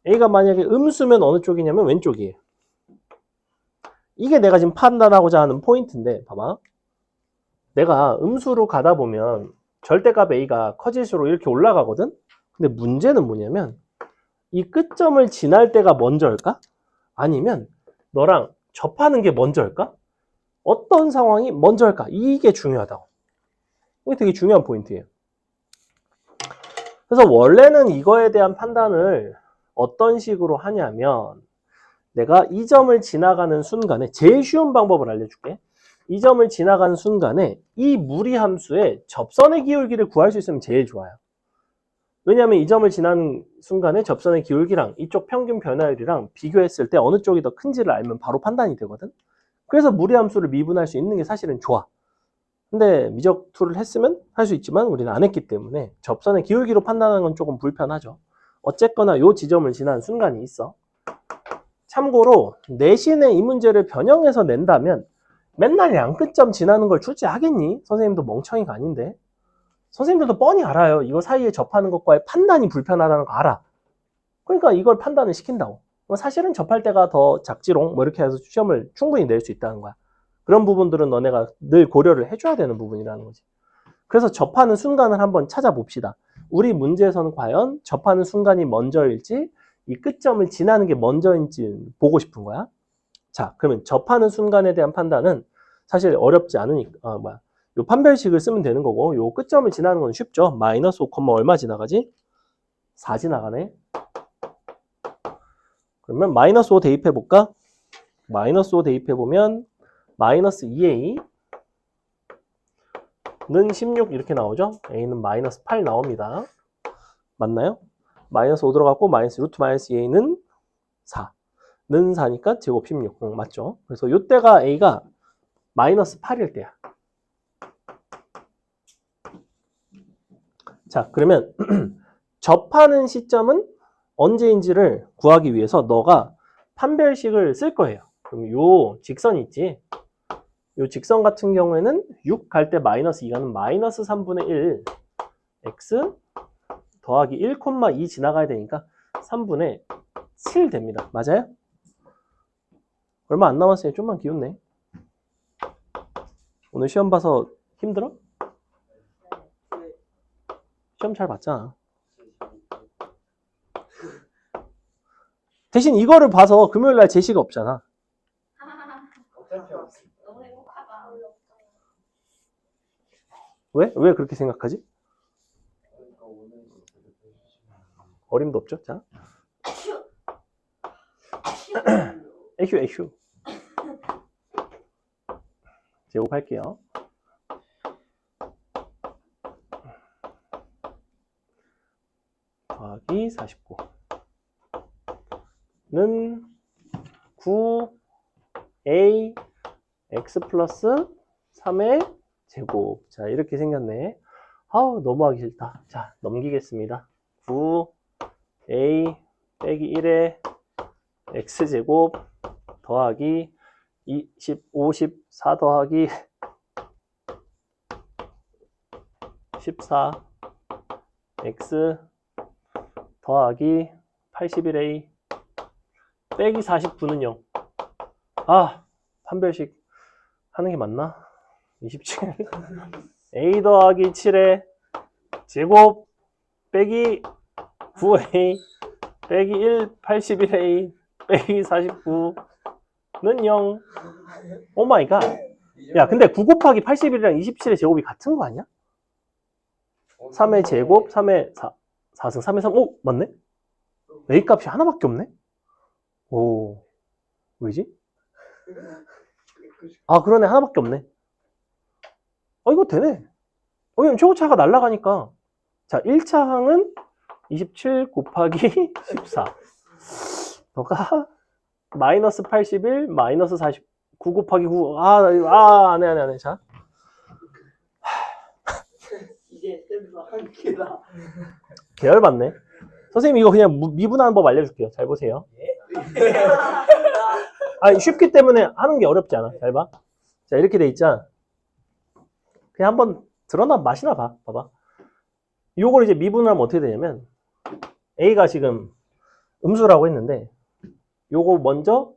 a가 만약에 음수면 어느 쪽이냐면 왼쪽이에요. 이게 내가 지금 판단하고자 하는 포인트인데 봐봐. 내가 음수로 가다 보면 절대값 a가 커질수록 이렇게 올라가거든? 근데 문제는 뭐냐면 이 끝점을 지날 때가 먼저일까? 아니면 너랑 접하는 게 먼저일까? 어떤 상황이 먼저일까? 이게 중요하다고. 이게 되게 중요한 포인트예요. 그래서 원래는 이거에 대한 판단을 어떤 식으로 하냐면 내가 이 점을 지나가는 순간에 제일 쉬운 방법을 알려줄게. 이 점을 지나가는 순간에 이 무리함수의 접선의 기울기를 구할 수 있으면 제일 좋아요. 왜냐하면 이 점을 지나는 순간에 접선의 기울기랑 이쪽 평균 변화율이랑 비교했을 때 어느 쪽이 더 큰지를 알면 바로 판단이 되거든. 그래서 무리함수를 미분할 수 있는 게 사실은 좋아. 근데 미적 툴을 했으면 할 수 있지만 우리는 안 했기 때문에 접선의 기울기로 판단하는 건 조금 불편하죠. 어쨌거나 요 지점을 지난 순간이 있어. 참고로 내신에 이 문제를 변형해서 낸다면 맨날 양끝점 지나는 걸 출제하겠니? 선생님도 멍청이가 아닌데. 선생님들도 뻔히 알아요. 이거 사이에 접하는 것과의 판단이 불편하다는 거 알아. 그러니까 이걸 판단을 시킨다고. 사실은 접할 때가 더 작지롱 뭐 이렇게 해서 시험을 충분히 낼 수 있다는 거야. 그런 부분들은 너네가 늘 고려를 해줘야 되는 부분이라는 거지. 그래서 접하는 순간을 한번 찾아봅시다. 우리 문제에서는 과연 접하는 순간이 먼저일지 이 끝점을 지나는 게 먼저인지 보고 싶은 거야. 자, 그러면 접하는 순간에 대한 판단은 사실 어렵지 않으니까 요 판별식을 쓰면 되는 거고 요 끝점을 지나는 건 쉽죠. 마이너스 5, 얼마 지나가지? 4 지나가네. 그러면 마이너스 5 대입해 볼까? 마이너스 5 대입해 보면 마이너스 2a 는 16 이렇게 나오죠. a는 마이너스 8 나옵니다. 맞나요? 마이너스 5 들어갔고 마이너스 루트 마이너스 2a는 4. 는 4니까 제곱 16. 맞죠? 그래서 이때가 a가 마이너스 8일 때야. 자, 그러면 접하는 시점은 언제인지를 구하기 위해서 너가 판별식을 쓸 거예요. 그럼 요 직선 있지? 요 직선 같은 경우에는 6 갈 때 마이너스 2가는 마이너스 3분의 1 x 더하기 1,2 지나가야 되니까 3분의 7 됩니다. 맞아요? 얼마 안 남았어요. 좀만 기웃네. 오늘 시험 봐서 힘들어? 시험 잘 봤잖아. 대신 이거를 봐서 금요일날 제시가 없잖아. 너무 행복하다. 왜? 왜 그렇게 생각하지? 어림도 없죠? 자. 에휴. 제곱할게요. 더하기 49는 9a x 플러스 3의 제곱. 자, 이렇게 생겼네. 아우, 너무 하기 싫다. 자, 넘기겠습니다. 9a 빼기 1의 x제곱 더하기 54 더하기 14 x 더하기 81a 빼기 49는 0. 아, 판별식 하는 게 맞나? 27 a 더하기 7의 제곱 빼기 9a 빼기 1 81a 빼기 49는 0. 오 마이 갓. 야, 근데 9 곱하기 81이랑 27의 제곱이 같은 거 아니야? 3의 제곱, 3의 4승, 3의 3. 오, 맞네? a 값이 하나밖에 없네? 오, 왜지? 아, 그러네. 하나밖에 없네. 이거 되네. 왜냐면 최고차가 날아가니까. 자, 1차 항은 27 곱하기 14. 너가 마이너스 81, 마이너스 49 곱하기 9. 안 해. 자. 이제 쌤도 한 개다. 계열받네. 선생님, 이거 그냥 미분하는 법 알려줄게요. 잘 보세요. 쉽기 때문에 하는 게 어렵지 않아. 잘 봐. 자, 이렇게 돼 있잖아. 그냥 한번 드러나 마시나 봐. 봐봐. 요걸 이제 미분을 하면 어떻게 되냐면, A가 지금 음수라고 했는데, 요거 먼저,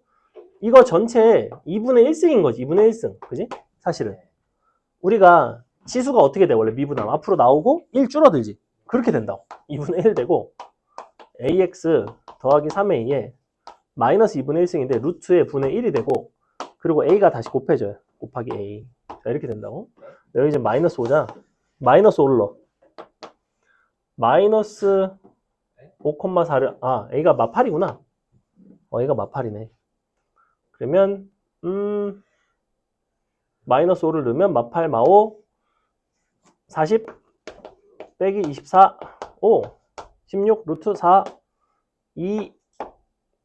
이거 전체 2분의 1승인 거지. 2분의 1승. 그지? 사실은. 우리가 치수가 어떻게 돼? 원래 미분하면. 앞으로 나오고 1 줄어들지. 그렇게 된다고. 2분의 1 되고, AX 더하기 3A에 마이너스 2분의 1승인데, 루트의 분의 1이 되고, 그리고 A가 다시 곱해져요. 곱하기 A. 자, 이렇게 된다고. 여기 이제 마이너스 5잖아. 마이너스 5를 넣어. 마이너스 5,4를, A가 마팔이구나. A가 마팔이네. 그러면, 마이너스 5를 넣으면 마팔 마오 40 빼기 24, 5, 16 루트 4, 2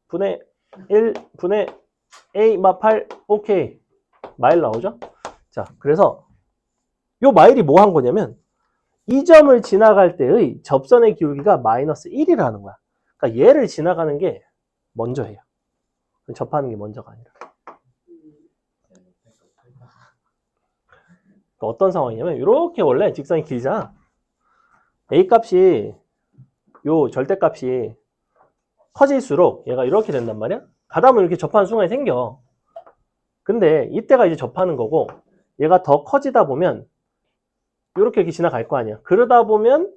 분의 1 분의 A 마팔, 오케이. 마일 나오죠? 자, 그래서 요 마일이 뭐 한 거냐면 이 점을 지나갈 때의 접선의 기울기가 마이너스 1이라는 거야. 그러니까 얘를 지나가는 게 먼저 해요. 접하는 게 먼저가 아니라. 그러니까 어떤 상황이냐면 이렇게 원래 직선이 길잖아. A 값이 요 절대값이 커질수록 얘가 이렇게 된단 말이야. 가다 보면 이렇게 접하는 순간이 생겨. 근데 이때가 이제 접하는 거고 얘가 더 커지다 보면 이렇게 지나갈 거 아니야. 그러다 보면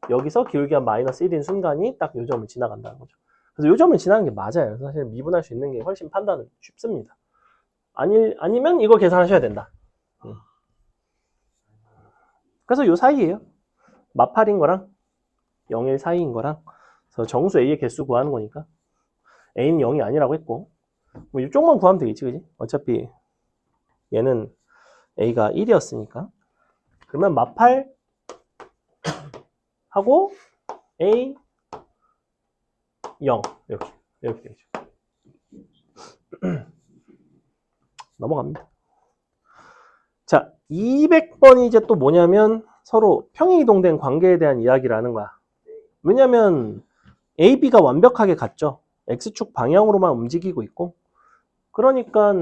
여기서 기울기가 마이너스 1인 순간이 딱 요 점을 지나간다는 거죠. 그래서 요 점을 지나는 게 맞아요. 사실 미분할 수 있는 게 훨씬 판단은 쉽습니다. 아니면 이거 계산하셔야 된다. 그래서 요 사이예요. 마팔인 거랑 0일 사이인 거랑 그래서 정수 A의 개수 구하는 거니까 A는 0이 아니라고 했고 뭐 이쪽만 구하면 되겠지, 그지? 어차피 얘는 A가 1이었으니까 그러면 마팔 하고 A 0 이렇게 되죠. 넘어갑니다. 자, 200번이 이제 또 뭐냐면 서로 평행이동된 관계에 대한 이야기를 하는 거야. 왜냐면 A, B가 완벽하게 같죠. X축 방향으로만 움직이고 있고 그러니까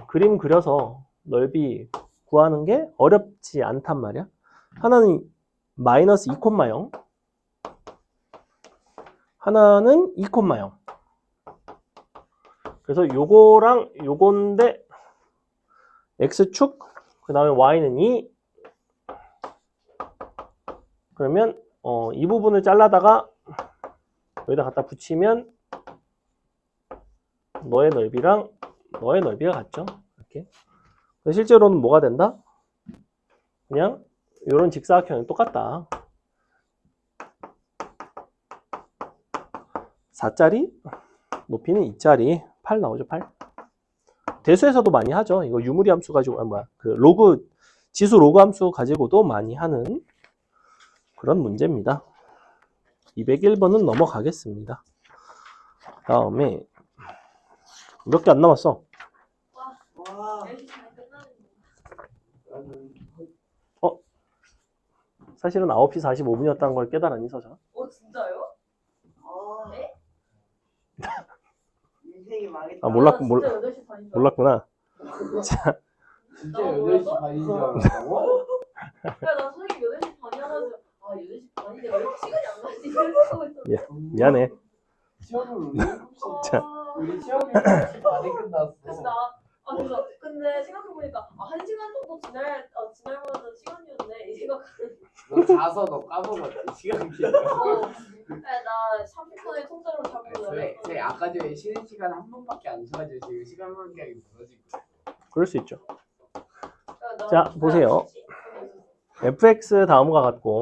그림 그려서 넓이 구하는 게 어렵지 않단 말이야. 하나는 마이너스 2,0 하나는 2,0 그래서 요거랑 요건데 X축 그 다음에 Y는 2 그러면 이 부분을 잘라다가 여기다 갖다 붙이면 너의 넓이랑 너의 넓이가 같죠. 이렇게. 실제로는 뭐가 된다? 그냥 이런 직사각형이 똑같다. 4짜리 높이는 2짜리 8 나오죠. 8. 대수에서도 많이 하죠. 이거 유무리 함수 가지고 그 로그 지수 로그 함수 가지고도 많이 하는 그런 문제입니다. 201번은 넘어가겠습니다. 다음에 몇 개 안 남았어. 와. 여기 잘 끝나는 거. 나는 사실은 9시 45분이었다는 걸 깨달았니, 서자? 진짜요? 아, 네? 인생이 망했다. 아, 몰라. 나 진짜 8시 반인 줄 몰랐구나. 진짜 나 8시 몰랐어? 반인 줄 알았다고? 나 선생님 8시 반이어가지고 8시 반인데 왜 이렇게 시간이 안 가지? 생각하고 있었어. 미안해. 시험을 우리 7시 자. 우리 시험이 7시 반에 끝났어. 그래서 그래서 근데 생각해보니까 1시간 정도 지날 만한 시간이었네 이 생각하는. 너 자서 너 까먹었지 시간 기억. 나 30분에 통째로 자고 그래. 제 아까 전에 쉬는 시간 한 번밖에 안 줘가지고 지금 시간 관계가 무너지고. 그럴 수 있죠. 자, 보세요. fx 다음과 같고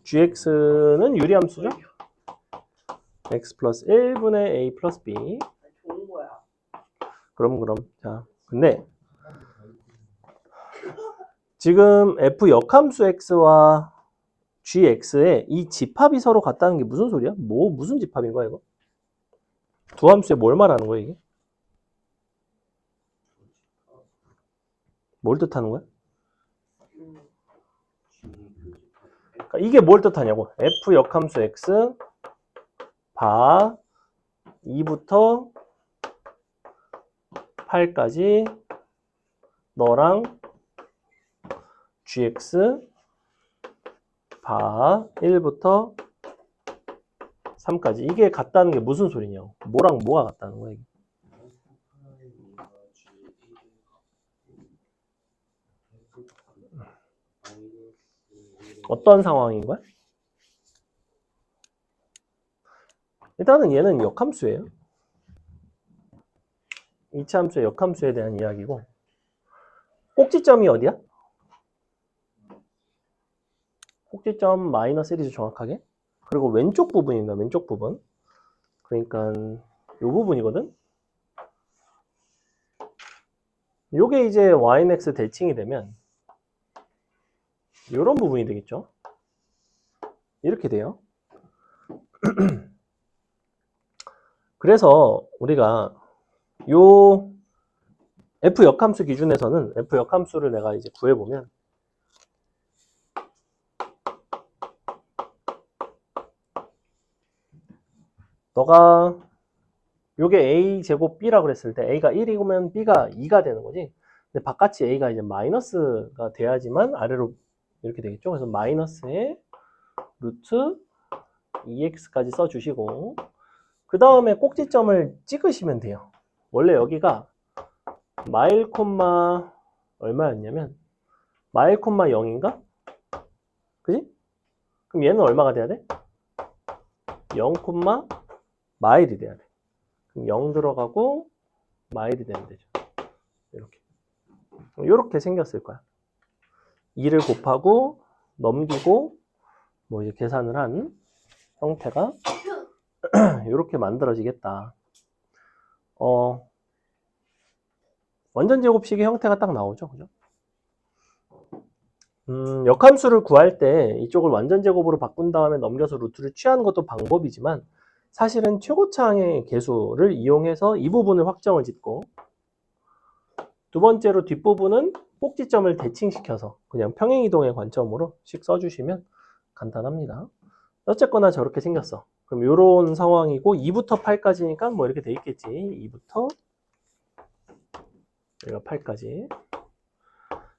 gx는 유리함수죠? x 플러스 1분의 a 플러스 b. 좋은 거야. 그럼. 자, 근데 지금 f 역함수 x와 gx의 이 집합이 서로 같다는 게 무슨 소리야? 무슨 집합인 거야, 이거? 두 함수에 뭘 말하는 거야, 이게? 뭘 뜻하는 거야? 그러니까 이게 뭘 뜻하냐고. f 역함수 x 바 2부터 8까지 너랑 gx 바 1부터 3까지 이게 같다는 게 무슨 소리냐고. 뭐랑 뭐가 같다는 거야, 이게. 어떤 상황인 거야? 일단은 얘는 역함수예요. 이차함수의 역함수에 대한 이야기고, 꼭지점이 어디야? 꼭지점 마이너스 1이죠, 정확하게. 그리고 왼쪽 부분입니다, 왼쪽 부분. 그러니까 이 부분이거든. 요게 이제 yx 대칭이 되면 이런 부분이 되겠죠. 이렇게 돼요. 그래서 우리가 요 f 역함수 기준에서는 f 역함수를 내가 이제 구해보면 너가 요게 a 제곱 b라고 그랬을 때 a가 1이면 b가 2가 되는 거지. 근데 바깥이 a가 이제 마이너스가 돼야지만 아래로 이렇게 되겠죠. 그래서 마이너스에 루트 2x까지 써주시고 그 다음에 꼭지점을 찍으시면 돼요. 원래 여기가 마일 콤마 얼마였냐면 마일 콤마 0인가? 그지? 그럼 얘는 얼마가 돼야 돼? 0 콤마 마일이 돼야 돼. 그럼 0 들어가고 마일이 되면 되죠. 이렇게 생겼을 거야. 2를 곱하고 넘기고 뭐 이제 계산을 한 형태가 이렇게 만들어지겠다. 완전 제곱식의 형태가 딱 나오죠, 그죠? 역함수를 구할 때 이쪽을 완전 제곱으로 바꾼 다음에 넘겨서 루트를 취하는 것도 방법이지만 사실은 최고차항의 계수를 이용해서 이 부분을 확정을 짓고 두 번째로 뒷부분은 꼭지점을 대칭시켜서 그냥 평행이동의 관점으로씩 써주시면 간단합니다. 어쨌거나 저렇게 생겼어. 그럼 이런 상황이고 2부터 8까지니까 뭐 이렇게 돼 있겠지. 2부터 여기가 8까지.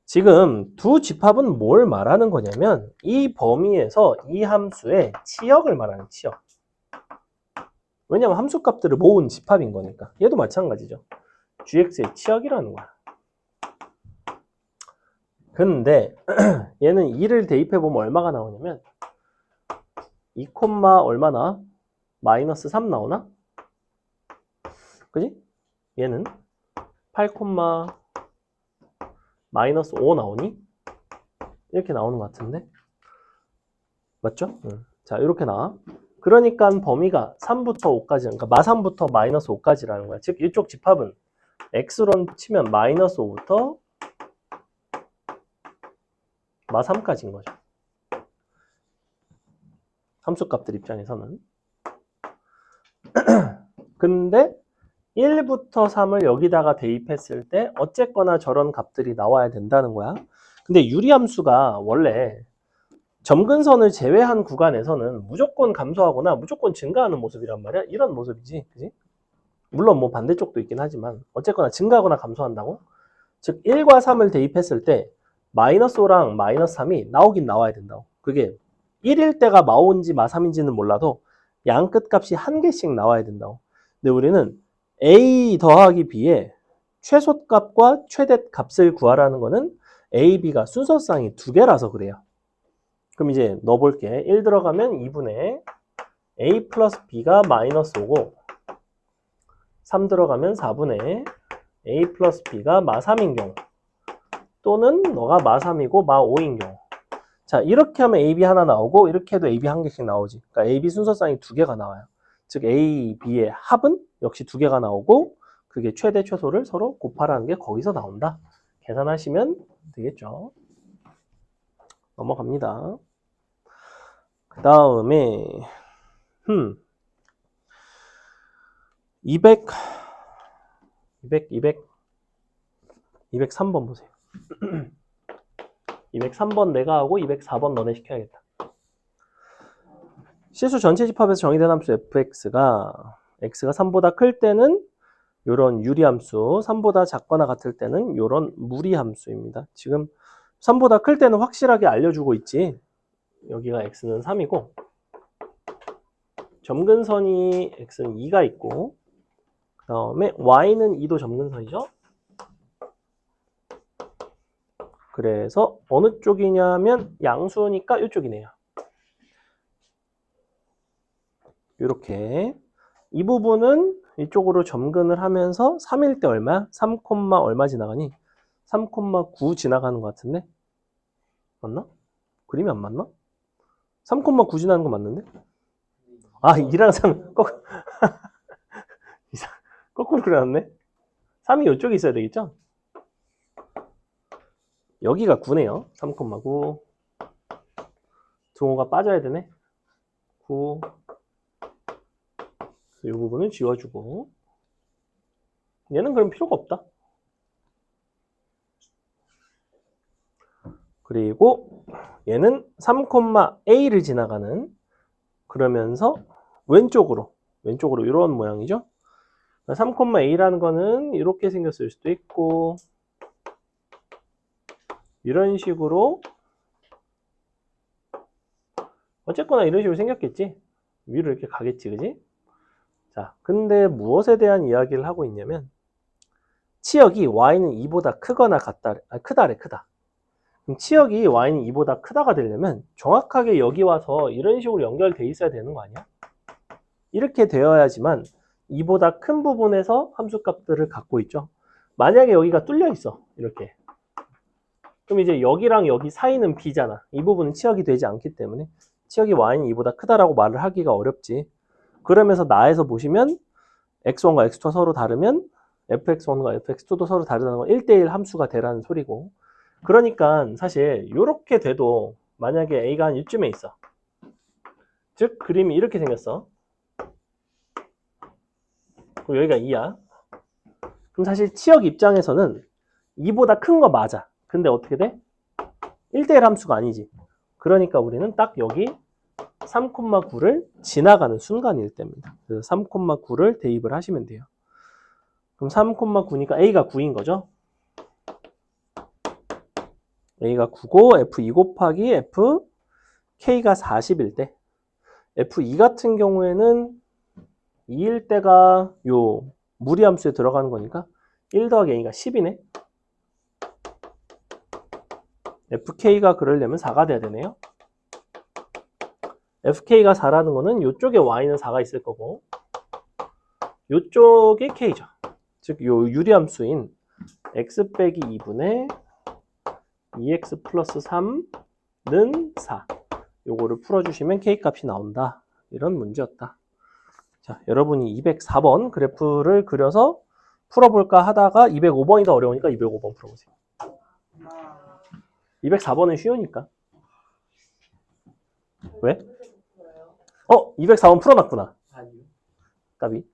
지금 두 집합은 뭘 말하는 거냐면 이 범위에서 이 함수의 치역을 말하는 치역. 왜냐면 함수값들을 모은 집합인 거니까. 얘도 마찬가지죠. gx의 치역이라는 거야. 근데 얘는 2를 대입해보면 얼마가 나오냐면 2, 얼마나? 마이너스 3 나오나? 그지? 얘는 8, 마이너스 5 나오니? 이렇게 나오는 것 같은데? 맞죠? 자, 이렇게 나와. 그러니까 범위가 3부터 5까지, 그러니까 마3부터 마이너스 5까지라는 거야. 즉, 이쪽 집합은 x로 치면 마이너스 5부터 마3까지인 거죠. 함수값들 입장에서는. 근데 1부터 3을 여기다가 대입했을 때 어쨌거나 저런 값들이 나와야 된다는 거야. 근데 유리함수가 원래 점근선을 제외한 구간에서는 무조건 감소하거나 무조건 증가하는 모습이란 말이야. 이런 모습이지. 그지? 물론 뭐 반대쪽도 있긴 하지만 어쨌거나 증가하거나 감소한다고. 즉 1과 3을 대입했을 때 마이너스 5랑 마이너스 3이 나오긴 나와야 된다고. 그게 1일 때가 마5인지 마3인지는 몰라도 양 끝값이 한 개씩 나와야 된다고. 근데 우리는 a 더하기 b의 최소값과 최대값을 구하라는 거는 a, b가 순서쌍이 두 개라서 그래요. 그럼 이제 넣어볼게. 1 들어가면 2분의 a 플러스 b가 마이너스 5고 3 들어가면 4분의 a 플러스 b가 마3인 경우 또는 너가 마3이고 마5인 경우. 자, 이렇게 하면 ab 하나 나오고 이렇게 해도 ab 한 개씩 나오지. 그러니까 ab 순서쌍이 두 개가 나와요. 즉 a, b의 합은 역시 두 개가 나오고 그게 최대 최소를 서로 곱하라는 게 거기서 나온다. 계산하시면 되겠죠. 넘어갑니다. 그 다음에 203번 보세요. 203번 내가 하고 204번 너네 시켜야겠다. 실수 전체 집합에서 정의된 함수 fx가 x가 3보다 클 때는 이런 유리함수, 3보다 작거나 같을 때는 이런 무리함수입니다. 지금 3보다 클 때는 확실하게 알려주고 있지. 여기가 x는 3이고 점근선이 x는 2가 있고 그 다음에 y는 2도 점근선이죠. 그래서 어느 쪽이냐면 양수니까 이쪽이네요. 이렇게 이 부분은 이쪽으로 점근을 하면서 3일 때 얼마야? 3, 얼마 지나가니? 3,9 지나가는 것 같은데? 맞나? 그림이 안 맞나? 3,9 지나는 거 맞는데? 아, 2랑 3 거꾸로 그려놨네. 3이 이쪽에 있어야 되겠죠? 여기가 9네요. 3,9. 등호가 빠져야 되네. 9. 이 부분을 지워주고 얘는 그럼 필요가 없다. 그리고 얘는 3,a를 지나가는 그러면서 왼쪽으로 이런 모양이죠. 3,a라는 거는 이렇게 생겼을 수도 있고 이런 식으로 어쨌거나 이런 식으로 생겼겠지. 위로 이렇게 가겠지, 그지? 자, 근데 무엇에 대한 이야기를 하고 있냐면 치역이 y는 2보다 크거나 같다, 크다래. 그럼 치역이 y는 2보다 크다가 되려면 정확하게 여기 와서 이런 식으로 연결돼 있어야 되는 거 아니야? 이렇게 되어야지만 2보다 큰 부분에서 함수값들을 갖고 있죠. 만약에 여기가 뚫려 있어. 이렇게. 그럼 이제 여기랑 여기 사이는 b잖아. 이 부분은 치역이 되지 않기 때문에 치역이 y는 2보다 크다라고 말을 하기가 어렵지. 그러면서 나에서 보시면 x1과 x2가 서로 다르면 fx1과 fx2도 서로 다르다는 건 1대1 함수가 되라는 소리고. 그러니까 사실 이렇게 돼도 만약에 a가 한 이쯤에 있어. 즉 그림이 이렇게 생겼어. 그리고 여기가 2야. 그럼 사실 치역 입장에서는 2보다 큰 거 맞아. 근데 어떻게 돼? 1대1 함수가 아니지. 그러니까 우리는 딱 여기 3,9를 지나가는 순간일 때입니다. 그래서 3,9를 대입을 하시면 돼요. 그럼 3,9니까 a가 9인 거죠. a가 9고 f2 곱하기 fk가 40일 때 f2 같은 경우에는 2일 때가 요 무리함수에 들어가는 거니까 1 더하기 a가 10이네. fk가 그러려면 4가 돼야 되네요. fk가 4라는 거는 이쪽에 y는 4가 있을 거고 이쪽에 k죠. 즉 요 유리함수인 x 빼기 2분의 2x 플러스 3는 4. 요거를 풀어주시면 k값이 나온다. 이런 문제였다. 자, 여러분이 204번 그래프를 그려서 풀어볼까 하다가 205번이 더 어려우니까 205번 풀어보세요. 204번은 쉬우니까. 왜? 204번 풀어놨구나. 아니요. 까비.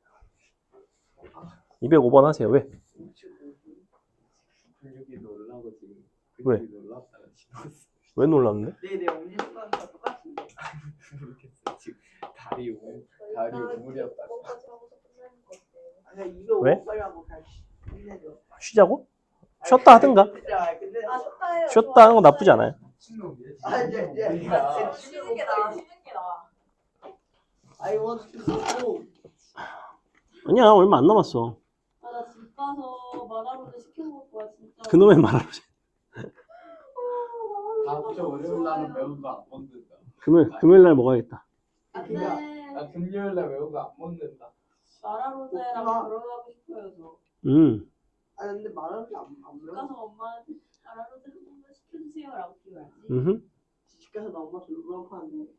205번 하세요. 왜? 근육이 놀라고 지금 왜? 근육이 놀랐다는 왜 놀랐는데? 네네 엄지손가락과 똑같은데. 모르겠어. 지금 다리 우물이었다. 이거까지 하고서 끝내는 거 어때요? 아니 이거 왜? 빨리 하고 그냥 끝내죠. 쉬자고? 쉬었다 하든가. 근데 아 쉬었다 해요. 쉬었다 하는 건 나쁘지 않아요. 미친놈이야. 아, 이제 쉬는 게 나아. 쉬는 게 나아. I want to go. 아니야, 얼마 안 남았어. 아 나 집 가서 마라로즈 시켜 먹을 거야 진짜. 그놈의 말하러. 다음 주 월요일 날은 매운 거 안 먹는다. 금요일 날 먹어야겠다. 안돼. 나 금요일 날 매운 거 안 먹는다. 마라로즈랑 결혼하고 싶어요 저. 아 근데 말하는 게안 집 매워. 가서 엄마한테 마라로즈 한 번만 시켜주세요라고 키워야지. 집 가서 나 엄마 졸라 파는데.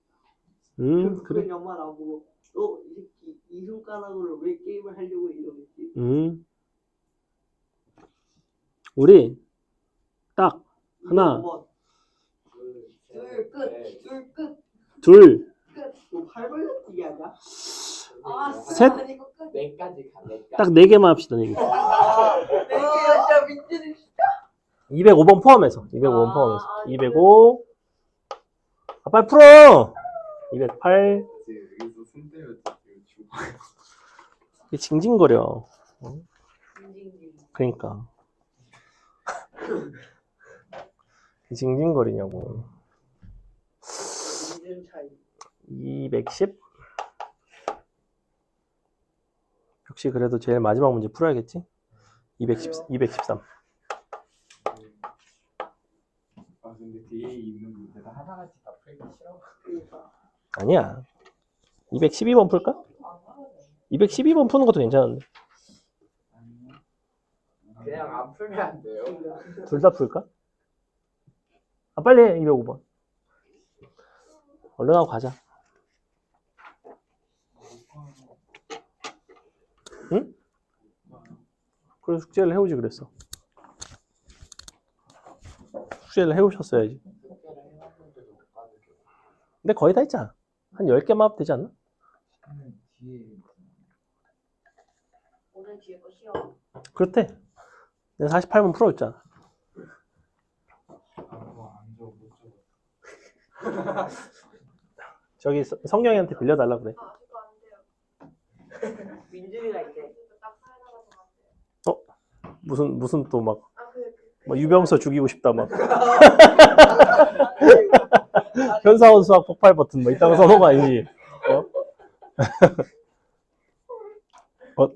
그래. 그러니 엄마 나보고 너 이 새끼 이 손가락으로 왜 게임을 하려고 이러겠지. 우리 딱 하나, 이거 둘 끝. 둘 끝. 둘, 뭐 팔벌려 뛰기 하냐? 아 셋. 진짜 이거 끝. 내까지 가. 내까지. 딱 4개만 합시다. 4개. 진짜 민준이 205번 포함해서. 205번 아, 포함해서. 아, 205. 아, 빨리 풀어! 208. 여기서 손 대면 죽어. 이게 징징거려. 징징징. 그러니까. 이게 징징거리냐고. 민준 차이. 210. 역시 그래도 제일 마지막 문제 풀어야겠지? 213. 아 근데 뒤에 있는 문제가 하나같이 다 풀기 싫어. 그러니까. 아니야. 212번 풀까? 212번 푸는 것도 괜찮은데. 그냥 안 풀면 안 돼요. 둘 다 풀까? 아, 빨리 해. 205번. 얼른 하고 가자. 응? 그래 숙제를 해오지 그랬어. 숙제를 해오셨어야지. 근데 거의 다 했잖아. 한 10개만 하면 되지 않나? 오늘 뒤에 거 쉬어. 그렇대. 내가 48번 풀어줬잖아. 저기 성경이한테 빌려달라 그래. 아 그거 안 돼요. 민준이가 이제 딱 사이다가 좀 무슨 또 막 그 유병서 죽이고 싶다 막 현사원 수학 폭발 버튼 뭐 이따가 써놓은 거 아니지?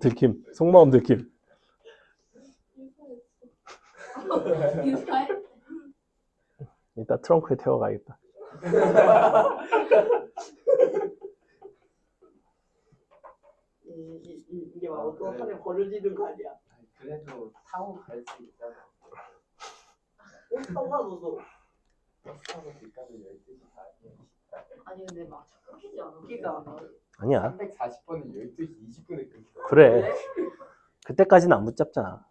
들킴 속마음 들킴. 유사해. 이따 트렁크에 태워가야겠다. 이게 막 어떤 사람이 버려지는 거 아니야? 그래도 타고 갈 수 있잖아. 상관없어. 버스 타고 집까지 12시 반이야. 아니 근데 막 끊기지 않아. 그러니까. 아니야. 340번은 12시 20분에 끊겨. 그래. 그때까지는 안 붙잡잖아.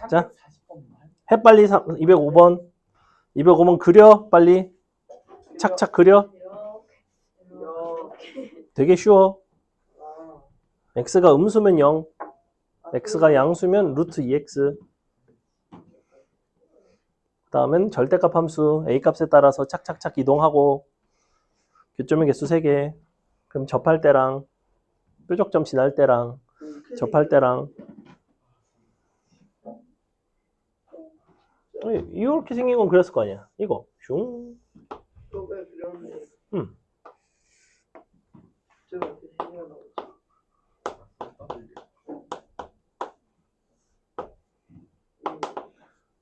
자. 340번만. 해 빨리 205번. 205번 그려 빨리. 착착 그려. 되게 쉬워. x가 음수면 0. x가 양수면 루트 2x. 그 다음엔 절대값 함수 a값에 따라서 착착착 이동하고 교점의 개수 3개. 그럼 접할 때랑 뾰족점 지날 때랑 접할 때랑 이렇게 생긴 건 그랬을 거 아니야. 이거 슝. 저거 그렸네. 응. 저거 이렇게 생겨나고.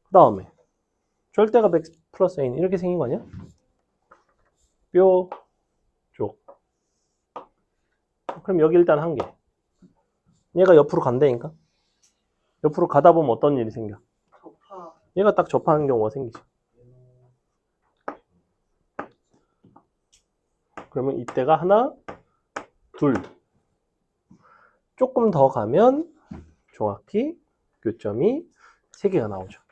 그 다음에 절대값 x 플러스 a는 이렇게 생긴 거 아니야? 뾰족. 그럼 여기 일단 한 개. 얘가 옆으로 간다니까? 옆으로 가다 보면 어떤 일이 생겨? 접하. 얘가 딱 접하는 경우가 생기지. 그러면 이때가 하나, 둘. 조금 더 가면 정확히 교점이 3개가 나오죠.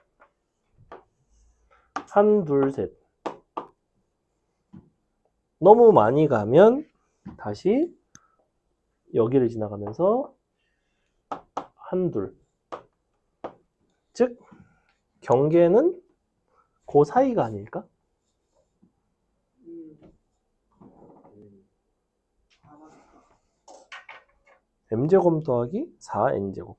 한, 둘, 셋. 너무 많이 가면 다시 여기를 지나가면서 한, 둘. 즉 경계는 그 사이가 아닐까? m제곱 더하기 4n제곱.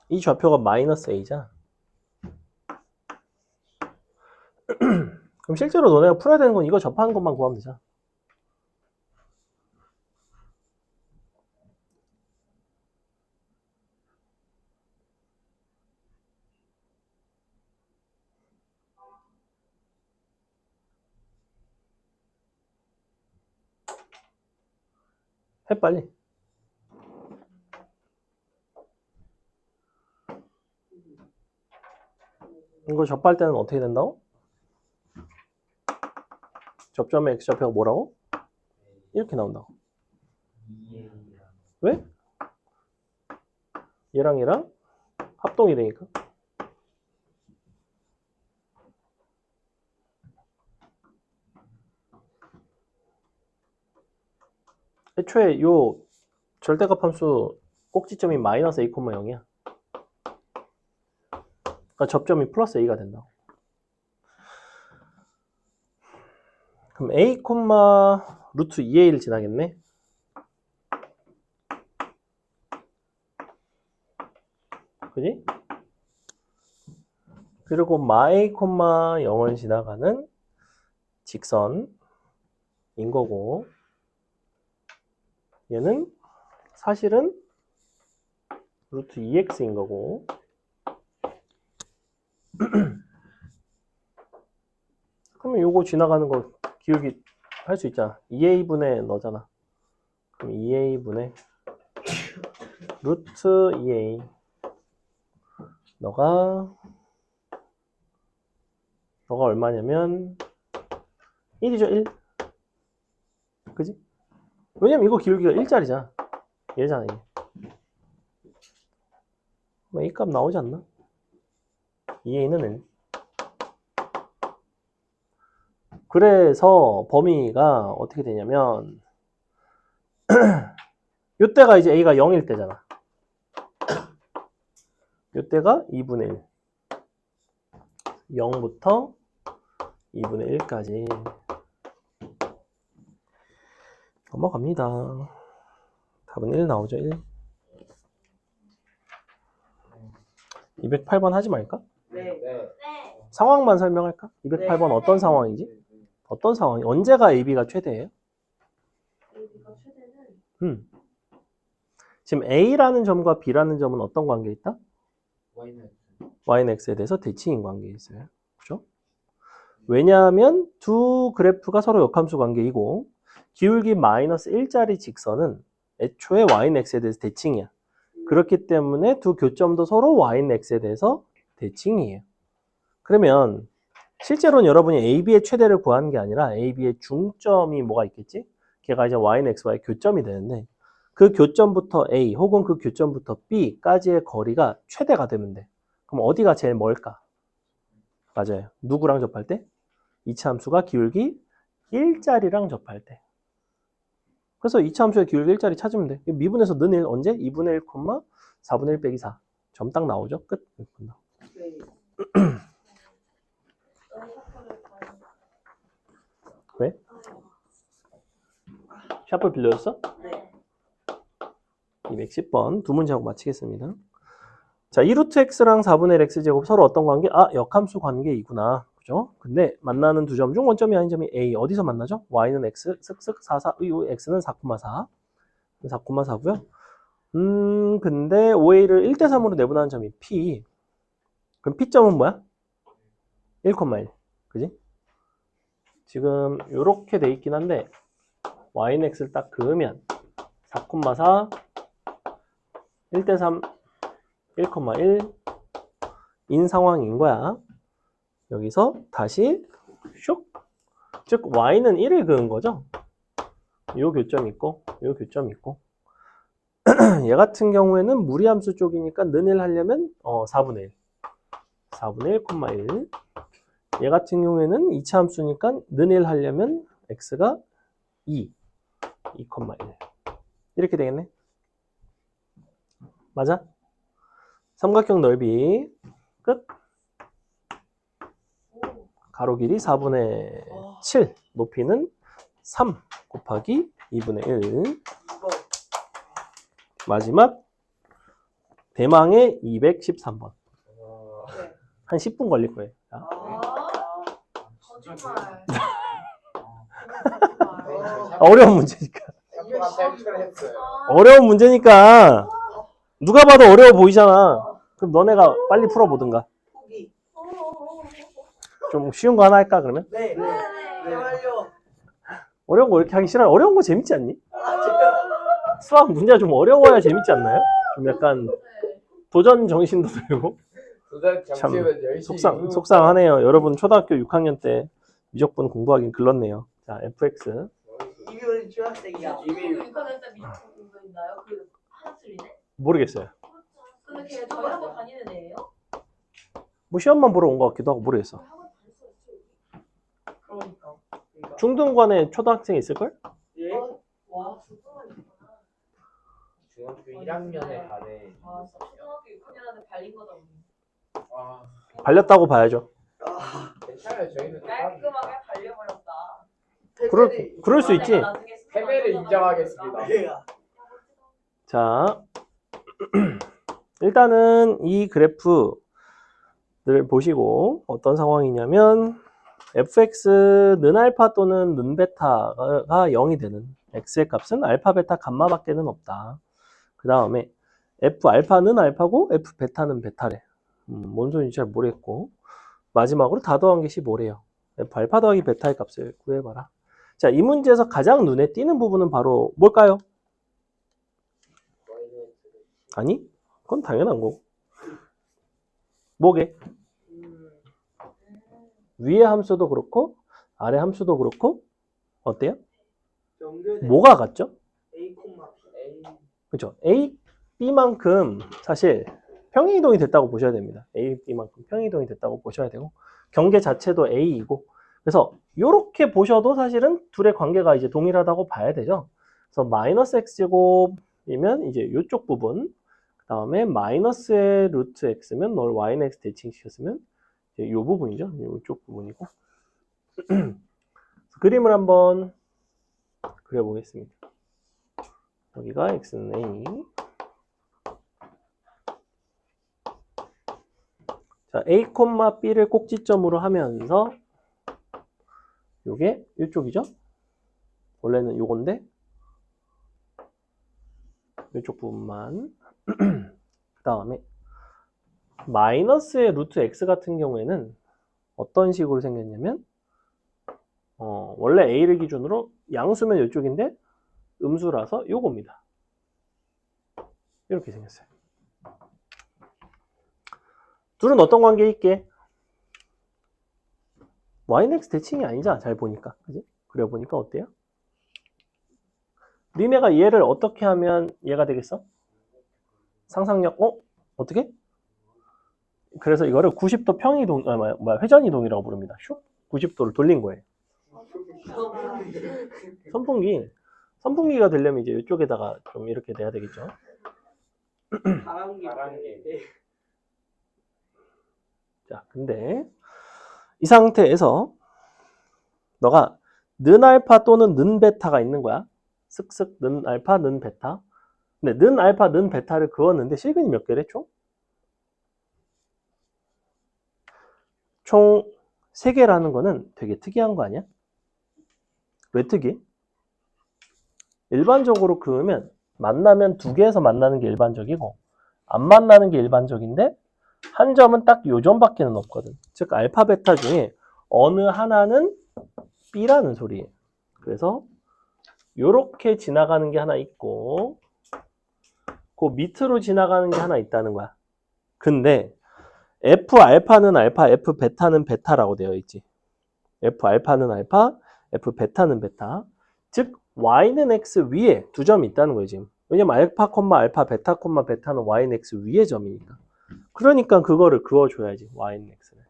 이 좌표가 마이너스 a잖아. 그럼 실제로 너네가 풀어야 되는 건 이거 접하는 것만 구하면 되잖아. 해 빨리. 이거 접할 때는 어떻게 된다고? 접점의 x좌표가 뭐라고? 이렇게 나온다고. 왜? 얘랑 얘랑 합동이 되니까. 애초에 요 절대값 함수 꼭지점이 마이너스 a, 0이야. 그러니까 접점이 플러스 a가 된다고. 그럼 a, 루트 2a를 지나겠네. 그지? 그리고 마이, 0을 지나가는 직선인 거고, 얘는 사실은 루트 2x인 거고, 그러면 요거 지나가는 거 기울기 할 수 있잖아. 2a분의 너잖아. 그럼 2a분의 루트 2a. 너가 얼마냐면 1이죠, 1. 그지? 왜냐면 이거 기울기가 1짜리잖아. 얘잖아, 이게. 뭐 A 값 나오지 않나? 2a는 1. 그래서 범위가 어떻게 되냐면 요때가 이제 a가 0일 때잖아. 요때가 2분의 1. 0부터 2분의 1까지 넘어갑니다. 답은 1 나오죠, 1. 208번 하지 말까? 네. 상황만 설명할까? 208번 어떤 상황이지? 어떤 상황이? 언제가 AB가 최대예요? AB가 최대는 지금 A라는 점과 B라는 점은 어떤 관계에 있다? Y는 X에 대해서 대칭인 관계에 있어요. 그죠? 왜냐하면 두 그래프가 서로 역함수 관계이고 기울기 마이너스 1짜리 직선은 애초에 Y는 X에 대해서 대칭이야. 그렇기 때문에 두 교점도 서로 Y는 X에 대해서 대칭이에요. 그러면 실제로는 여러분이 AB의 최대를 구하는 게 아니라 AB의 중점이 뭐가 있겠지? 걔가 이제 Y는 X와의 교점이 되는데 그 교점부터 A 혹은 그 교점부터 B까지의 거리가 최대가 되면 돼. 그럼 어디가 제일 멀까? 맞아요. 누구랑 접할 때? 이차 함수가 기울기 1짜리랑 접할 때. 그래서 이차 함수의 기울기 1짜리 찾으면 돼. 미분에서 는 1 언제? 2분의 1, 4분의 1 빼기 4. 점 딱 나오죠? 끝. 왜? 샤프 빌려줬어? 네. 210번 두 문제하고 마치겠습니다. 자, 2루트 x랑 4분의 1 x제곱 서로 어떤 관계? 아, 역함수 관계이구나. 그죠? 근데 만나는 두 점 중 원점이 아닌 점이 A. 어디서 만나죠? y는 x, 쓱쓱 4, 4, x는 4,4. 4,4고요. 근데 OA를 1대3으로 내분하는 점이 P. 그럼 P점은 뭐야? 1,1. 그지? 지금 요렇게 돼 있긴 한데 y는 x를 딱 그으면 4,4 1대3 1,1 인 상황인 거야. 여기서 다시 슉. 즉 y는 1을 그은 거죠. 요 교점 있고 요 교점 있고 얘 같은 경우에는 무리함수 쪽이니까 는1 하려면 4분의 1 4분의 1,1 얘 같은 경우에는 2차 함수니까 는1 하려면 x가 2 2,1 이렇게 되겠네. 맞아? 삼각형 넓이 끝. 가로 길이 4분의 7, 높이는 3 곱하기 2분의 1. 마지막 대망의 213번. 한 10분 걸릴 거예요. 자, 거짓말. 어려운 문제니까. 했어요. 어려운 문제니까 누가 봐도 어려워 보이잖아. 그럼 너네가 빨리 풀어보든가. 포기. 좀 쉬운 거 하나 할까 그러면? 네. 제발요. 어려운 거 이렇게 하기 싫어. 어려운 거 재밌지 않니? 제발. 수학 문제가 좀 어려워야 재밌지 않나요? 좀 약간 도전 정신도 들고. 참 속상하네요. 여러분 초등학교 6학년 때 미적분 공부하긴 글렀네요. 자, fx. 이별이 중학생이야. 이미 6학년 때 미국 공부했나요? 그 한술이네? 모르겠어요. 근데 걔 저희 학원 다니는 애예요? 뭐 시험만 보러 온 것 같기도 하고 모르겠어. 그러니까. 중등관에 초등학생이 있을걸? 예? 와, 중학교 있구나. 중학교 1학년에 가네. 아, 진짜 초등학교 6학년한테 발린 거다. 우리. 와, 발렸다고 봐야죠. 괜찮아요. 저희는 깔끔하게 발려버렸다. 그럴 수 있지. 패배를 인정하겠습니다. 자, 일단은 이 그래프를 보시고 어떤 상황이냐면 fx는 알파 또는 는 베타가 0이 되는 x의 값은 알파, 베타, 감마밖에는 없다. 그 다음에 f 알파는 알파고 f 베타는 베타래. 뭔 소리인지 잘 모르겠고 마지막으로 다 더한 게 15래요. f 알파 더하기 베타의 값을 구해봐라. 자, 이 문제에서 가장 눈에 띄는 부분은 바로 뭘까요? 아니, 그건 당연한 거고. 뭐게? 위의 함수도 그렇고 아래 함수도 그렇고 어때요? 뭐가 같죠? A, A 그렇죠. A, B만큼 사실 평행이동이 됐다고 보셔야 됩니다. A, B만큼 평행이동이 됐다고 보셔야 되고 경계 자체도 A이고 그래서 이렇게 보셔도 사실은 둘의 관계가 이제 동일하다고 봐야 되죠. 그래서 마이너스 X제곱이면 이제 이쪽 부분 그 다음에 마이너스의 루트 X면 널 Y는 X 대칭시켰으면 이 부분이죠. 이쪽 부분이고 그림을 한번 그려보겠습니다. 여기가 X는 A. 자, A, B를 꼭지점으로 하면서 요게 이쪽이죠? 원래는 요건데 이쪽 부분만 그 다음에 마이너스의 루트 X 같은 경우에는 어떤 식으로 생겼냐면 원래 A를 기준으로 양수면 이쪽인데 음수라서 요겁니다. 이렇게 생겼어요. 둘은 어떤 관계에 있게? Y는 X 대칭이 아니잖아. 잘 보니까. 그지? 그려보니까 어때요? 니네가 얘를 어떻게 하면 얘가 되겠어? 상상력, 어떻게? 그래서 이거를 90도 평이동, 회전이동이라고 부릅니다. 슉! 90도를 돌린 거예요. 선풍기가 되려면 이제 이쪽에다가 좀 이렇게 돼야 되겠죠. 바람기. 자, 근데 이 상태에서 너가 는 알파 또는 는 베타가 있는 거야. 쓱쓱 는 알파, 는 베타. 근데 는 알파, 는 베타를 그었는데 실근이 몇 개래? 총 3개라는 거는 되게 특이한 거 아니야? 왜 특이해? 일반적으로 그으면 만나면 2개에서 만나는 게 일반적이고 안 만나는 게 일반적인데 한 점은 딱 요 점밖에는 없거든. 즉 알파, 베타 중에 어느 하나는 B라는 소리예요. 그래서 요렇게 지나가는 게 하나 있고 그 밑으로 지나가는 게 하나 있다는 거야. 근데 F 알파는 알파, F 베타는 베타라고 되어 있지. F 알파는 알파, F 베타는 베타. 즉 Y는 X 위에 2점이 있다는 거예요 지금. 왜냐면 알파, 알파, 베타, 베타는 Y는 X 위에 점이니까. 그러니까 그거를 그어줘야지. Y는 X를.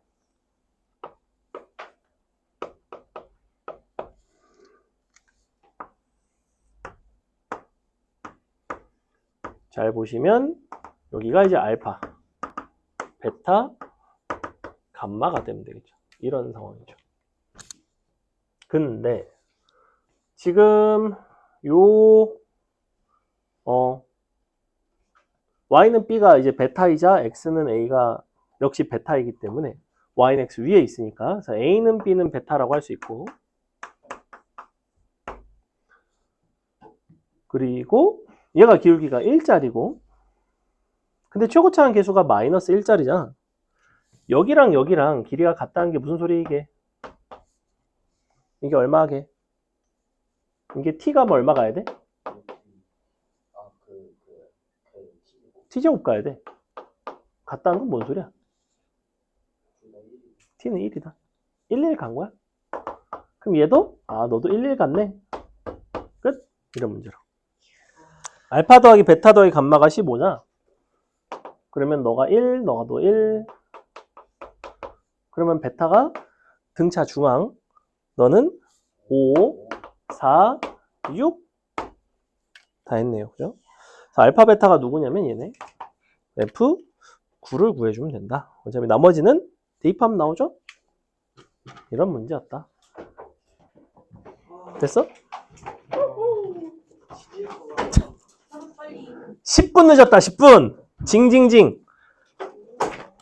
잘 보시면 여기가 이제 알파, 베타, 감마가 되면 되겠죠. 이런 상황이죠. 근데 지금 요 y는 b가 이제 베타이자 x는 a가 역시 베타이기 때문에 y는 x 위에 있으니까 그래서 a는 b는 베타라고 할 수 있고, 그리고 얘가 기울기가 1짜리고, 근데 최고차항 계수가 마이너스 1짜리잖아. 여기랑 여기랑 길이가 같다는 게 무슨 소리 이게? 이게 얼마 하게? 이게 t가 뭐 얼마 가야 돼? t제곱 가야 돼. 같다는 건 뭔 소리야? t는 1이다. 1, 1 간 거야? 그럼 얘도? 아, 너도 1, 1 갔네. 끝. 이런 문제로. 알파 더하기 베타 더하기 감마가 15냐? 그러면 너가 1, 너도 1. 그러면 베타가 등차 중앙. 너는 5, 4, 6. 다 했네요. 그죠? 자, 알파 베타가 누구냐면 얘네. F9를 구해주면 된다. 어차피 나머지는 대입하면 나오죠? 이런 문제였다. 됐어? 빨리. 10분 늦었다. 10분. 징징징.